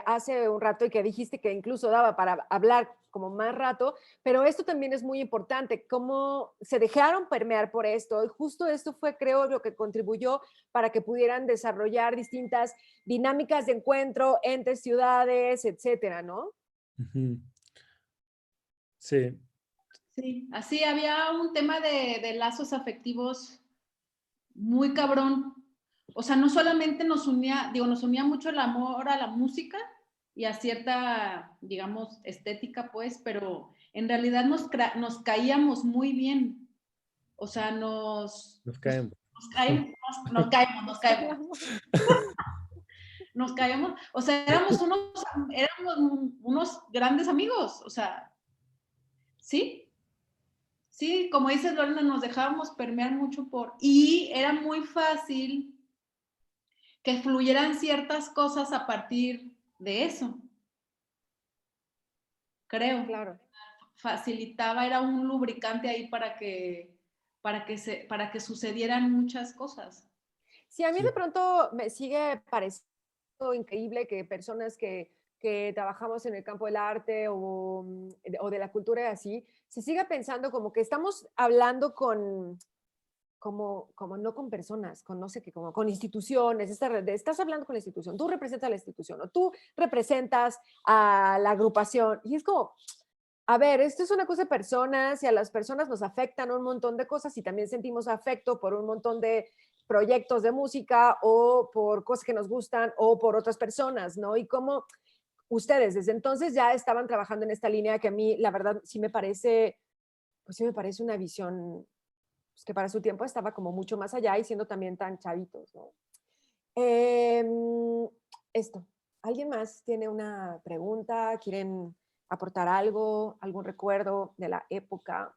hace un rato y que dijiste que incluso daba para hablar como más rato, pero esto también es muy importante, cómo se dejaron permear por esto y justo esto fue, creo, lo que contribuyó para que pudieran desarrollar distintas dinámicas de encuentro entre ciudades, etcétera, ¿no? ujú, sí, Sí, así había un tema de lazos afectivos muy cabrón. O sea, no solamente nos unía, digo, nos unía mucho el amor a la música y a cierta, digamos, estética, pues, pero en realidad nos caíamos muy bien. O sea, nos caemos. nos caemos. Nos caemos. O sea, éramos unos grandes amigos. O sea, sí. Sí, como dices, Lorena, nos dejábamos permear mucho y era muy fácil que fluyeran ciertas cosas a partir de eso, creo. Claro. Facilitaba, era un lubricante ahí para que sucedieran muchas cosas. Sí, a mí de Sí, pronto me sigue pareciendo increíble que personas que trabajamos en el campo del arte o de la cultura y así, se siga pensando como que estamos hablando como no con personas, con no sé qué, como con instituciones, estás hablando con la institución, tú representas a la institución o tú representas a la agrupación y es como, a ver, esto es una cosa de personas y a las personas nos afectan un montón de cosas y también sentimos afecto por un montón de proyectos de música o por cosas que nos gustan o por otras personas, ¿no? Y como ustedes desde entonces ya estaban trabajando en esta línea que a mí, la verdad, pues sí me parece una visión pues, que para su tiempo estaba como mucho más allá y siendo también tan chavitos, ¿no? Eh, esto, ¿alguien más tiene una pregunta? ¿Quieren aportar algo, algún recuerdo de la época,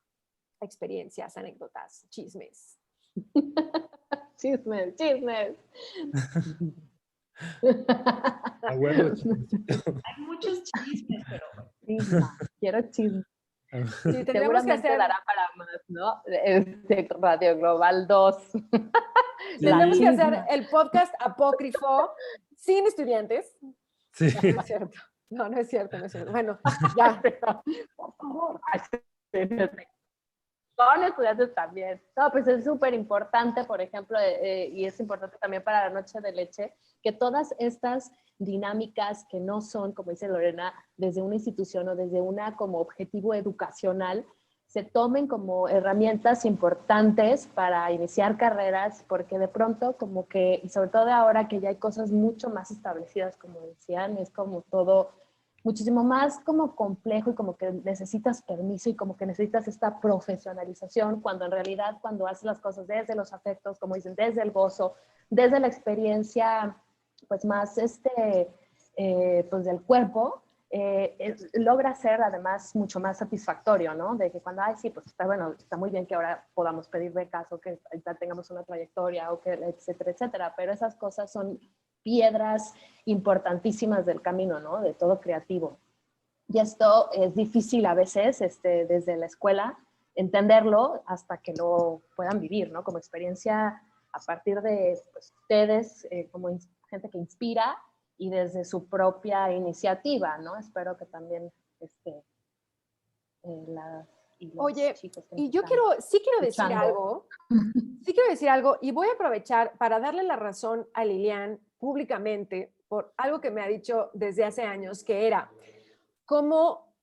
experiencias, anécdotas, chismes? Chismes, chismes. a huevo, chismecito. Hay muchos chismes, pero Chisma, quiero chisme. Sí, tendríamos que Seguramente hacer, dará para más, ¿no? Radio Global 2. La tendríamos que Sí, hacer chisma. el podcast apócrifo sin estudiantes. sí. No es cierto. No, no es cierto, no es cierto. Bueno, ya. Por favor. Con estudiantes también. No, pues es súper importante, por ejemplo, y es importante también para la Noche de Leche, que todas estas dinámicas que no son, como dice Lorena, desde una institución o desde una como objetivo educacional, se tomen como herramientas importantes para iniciar carreras, porque de pronto como que, y sobre todo ahora que ya hay cosas mucho más establecidas, como decían, es como todo muchísimo más como complejo y como que necesitas permiso y como que necesitas esta profesionalización, cuando en realidad cuando haces las cosas desde los afectos, como dicen, desde el gozo, desde la experiencia pues más pues del cuerpo, logra ser además mucho más satisfactorio, ¿no? De que cuando, ay, sí, pues está bueno, está muy bien que ahora podamos pedir becas o que ya tengamos una trayectoria o que etcétera, etcétera, pero esas cosas son piedras importantísimas del camino, ¿no? De todo creativo. Y esto es difícil a veces desde la escuela entenderlo hasta que lo puedan vivir, ¿no? Como experiencia a partir de pues, ustedes, como gente que inspira y desde su propia iniciativa, ¿no? Espero que también las y los Oye, chicos que y nos yo están sí quiero decir escuchando. algo, sí quiero decir algo y voy a aprovechar para darle la razón a Lilian públicamente por algo que me ha dicho desde hace años, que era cómo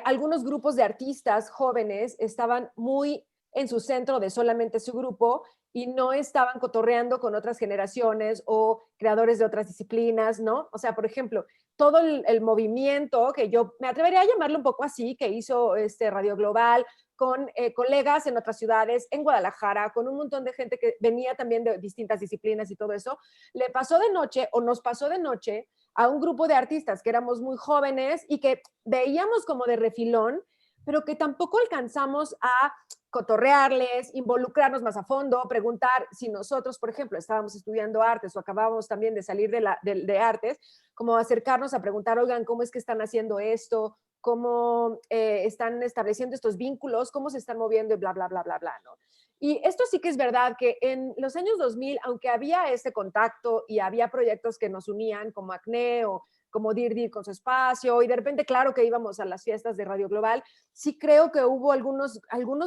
algunos grupos de artistas jóvenes estaban muy en su centro de solamente su grupo y no estaban cotorreando con otras generaciones o creadores de otras disciplinas, ¿no? O sea, por ejemplo, todo el movimiento, que yo me atrevería a llamarlo un poco así, que hizo Radio Global, con colegas en otras ciudades, en Guadalajara, con un montón de gente que venía también de distintas disciplinas y todo eso, le pasó de noche o nos pasó de noche a un grupo de artistas que éramos muy jóvenes y que veíamos como de refilón, pero que tampoco alcanzamos a cotorrearles, involucrarnos más a fondo, preguntar si nosotros, por ejemplo, estábamos estudiando artes o acabábamos también de salir de artes, como acercarnos a preguntar, oigan, ¿cómo es que están haciendo esto? ¿Cómo están estableciendo estos vínculos? ¿Cómo se están moviendo? Y bla, bla, bla, bla, bla, ¿no? Y esto sí que es verdad que en los años 2000, aunque había este contacto y había proyectos que nos unían como Acné o como Dir con su espacio y de repente claro que íbamos a las fiestas de Radio Global, sí creo que hubo algunos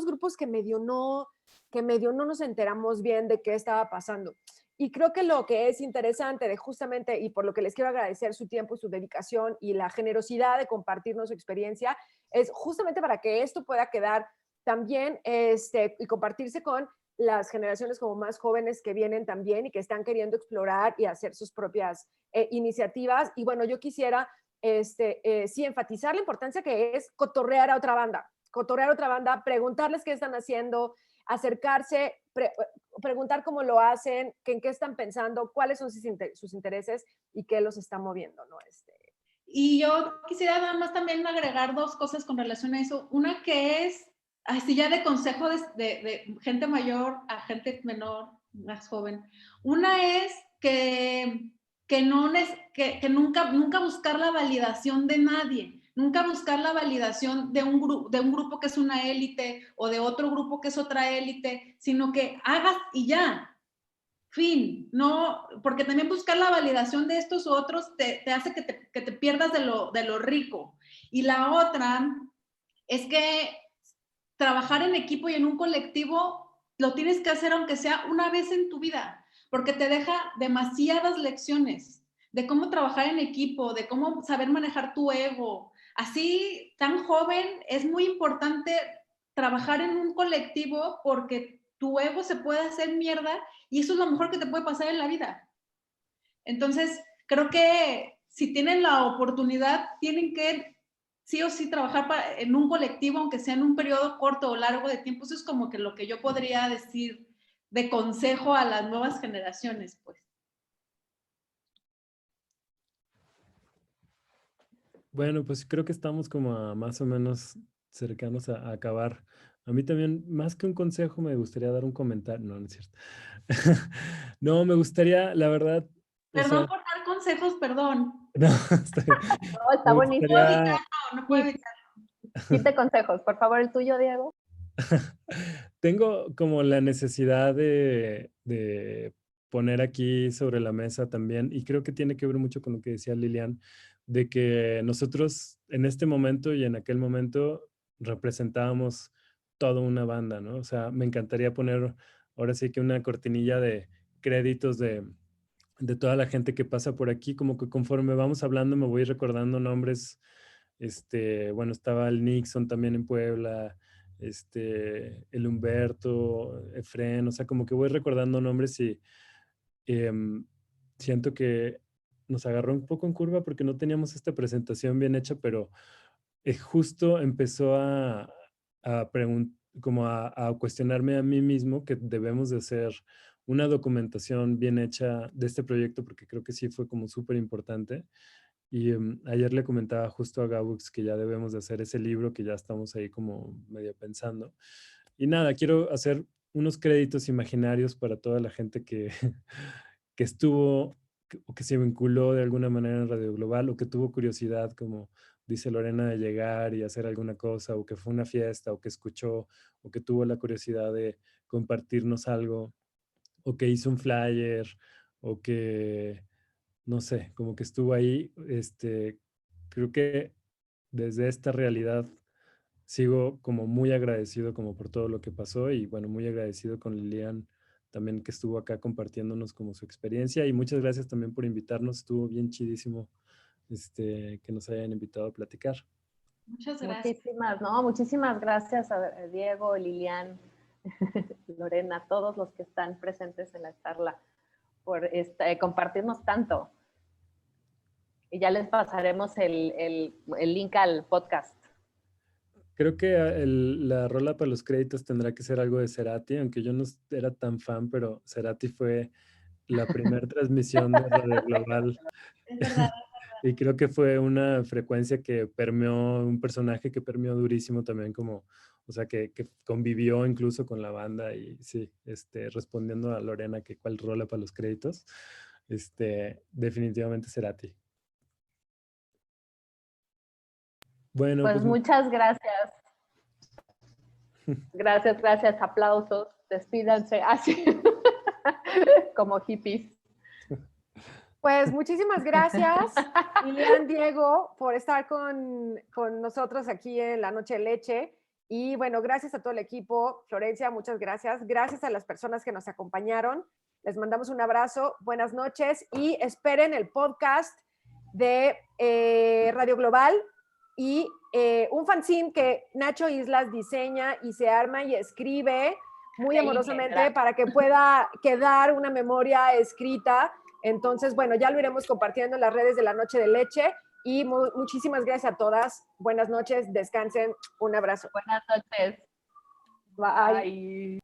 grupos que medio no nos enteramos bien de qué estaba pasando. Y creo que lo que es interesante de justamente, y por lo que les quiero agradecer su tiempo, su dedicación y la generosidad de compartirnos su experiencia, es justamente para que esto pueda quedar también y compartirse con las generaciones como más jóvenes que vienen también y que están queriendo explorar y hacer sus propias iniciativas. Y bueno, yo quisiera sí enfatizar la importancia que es cotorrear a otra banda, preguntarles qué están haciendo, acercarse, preguntar cómo lo hacen, en qué están pensando, cuáles son sus intereses y qué los está moviendo, ¿no? Y yo quisiera nada más también agregar dos cosas con relación a eso. Una que es, así ya de consejo de gente mayor a gente menor, más joven. Una es que nunca buscar la validación de nadie, nunca buscar la validación de un grupo que es una élite o de otro grupo que es otra élite, sino que hagas y ya. Fin, no, porque también buscar la validación de estos u otros te hace que te pierdas de lo rico. Y la otra es que trabajar en equipo y en un colectivo lo tienes que hacer aunque sea una vez en tu vida, porque te deja demasiadas lecciones de cómo trabajar en equipo, de cómo saber manejar tu ego. Así, tan joven, es muy importante trabajar en un colectivo porque tu ego se puede hacer mierda y eso es lo mejor que te puede pasar en la vida. Entonces, creo que si tienen la oportunidad, tienen que sí o sí trabajar en un colectivo, aunque sea en un periodo corto o largo de tiempo. Eso es como que lo que yo podría decir de consejo a las nuevas generaciones, pues. Bueno, pues creo que estamos como a más o menos cercanos a acabar. A mí también, más que un consejo, me gustaría dar un comentario. No, no es cierto. No, me gustaría, la verdad, o Perdón sea, por dar consejos, perdón. no, está bien. No, está Me buenísimo. gustaría, No puedo evitarlo. Quite consejos, por favor, el tuyo, Diego. tengo como la necesidad de poner aquí sobre la mesa también, y creo que tiene que ver mucho con lo que decía Lilian, de que nosotros en este momento y en aquel momento representábamos toda una banda, ¿no? O sea, me encantaría poner ahora sí que una cortinilla de créditos de toda la gente que pasa por aquí, como que conforme vamos hablando me voy recordando nombres, bueno, estaba el Nixon también en Puebla, el Humberto, Efren, o sea, como que voy recordando nombres y siento que nos agarró un poco en curva porque no teníamos esta presentación bien hecha, pero justo empezó como a cuestionarme a mí mismo que debemos de hacer una documentación bien hecha de este proyecto porque creo que sí fue como súper importante. Y ayer le comentaba justo a Gabux que ya debemos de hacer ese libro que ya estamos ahí como medio pensando. Y nada, quiero hacer unos créditos imaginarios para toda la gente que, que estuvo o que se vinculó de alguna manera en Radio Global o que tuvo curiosidad, como dice Lorena, de llegar y hacer alguna cosa, o que fue una fiesta, o que escuchó, o que tuvo la curiosidad de compartirnos algo, o que hizo un flyer, o que, no sé, como que estuvo ahí. Creo que desde esta realidad sigo como muy agradecido como por todo lo que pasó y bueno, muy agradecido con Lilian también que estuvo acá compartiéndonos como su experiencia y muchas gracias también por invitarnos, estuvo bien chidísimo que nos hayan invitado a platicar. Muchas gracias. Muchísimas, ¿no? Muchísimas gracias a Diego, Lilian, Lorena, todos los que están presentes en la charla por compartirnos tanto. Y ya les pasaremos el link al podcast. Creo que la rola para los créditos tendrá que ser algo de Cerati, aunque yo no era tan fan, pero Cerati fue la primera transmisión de Radio Global. Es verdad. Y creo que fue una frecuencia que permeó, un personaje que permeó durísimo también como, o sea, que convivió incluso con la banda y sí, respondiendo a Lorena que cuál rola para los créditos, definitivamente Cerati. Bueno, Pues pues muchas gracias. Gracias, gracias. Aplausos. Despídanse así, como hippies. Pues muchísimas gracias, Lilian, Diego, por estar con nosotros aquí en La Noche de Leche. Y bueno, gracias a todo el equipo. Florencia, muchas gracias. Gracias a las personas que nos acompañaron. Les mandamos un abrazo, buenas noches y esperen el podcast de Radio Global y un fanzine que Nacho Islas diseña y se arma y escribe muy amorosamente para que pueda quedar una memoria escrita. Entonces, bueno, ya lo iremos compartiendo en las redes de La Noche de Leche y muchísimas gracias a todas. Buenas noches, descansen, un abrazo. Buenas noches. Bye. Bye.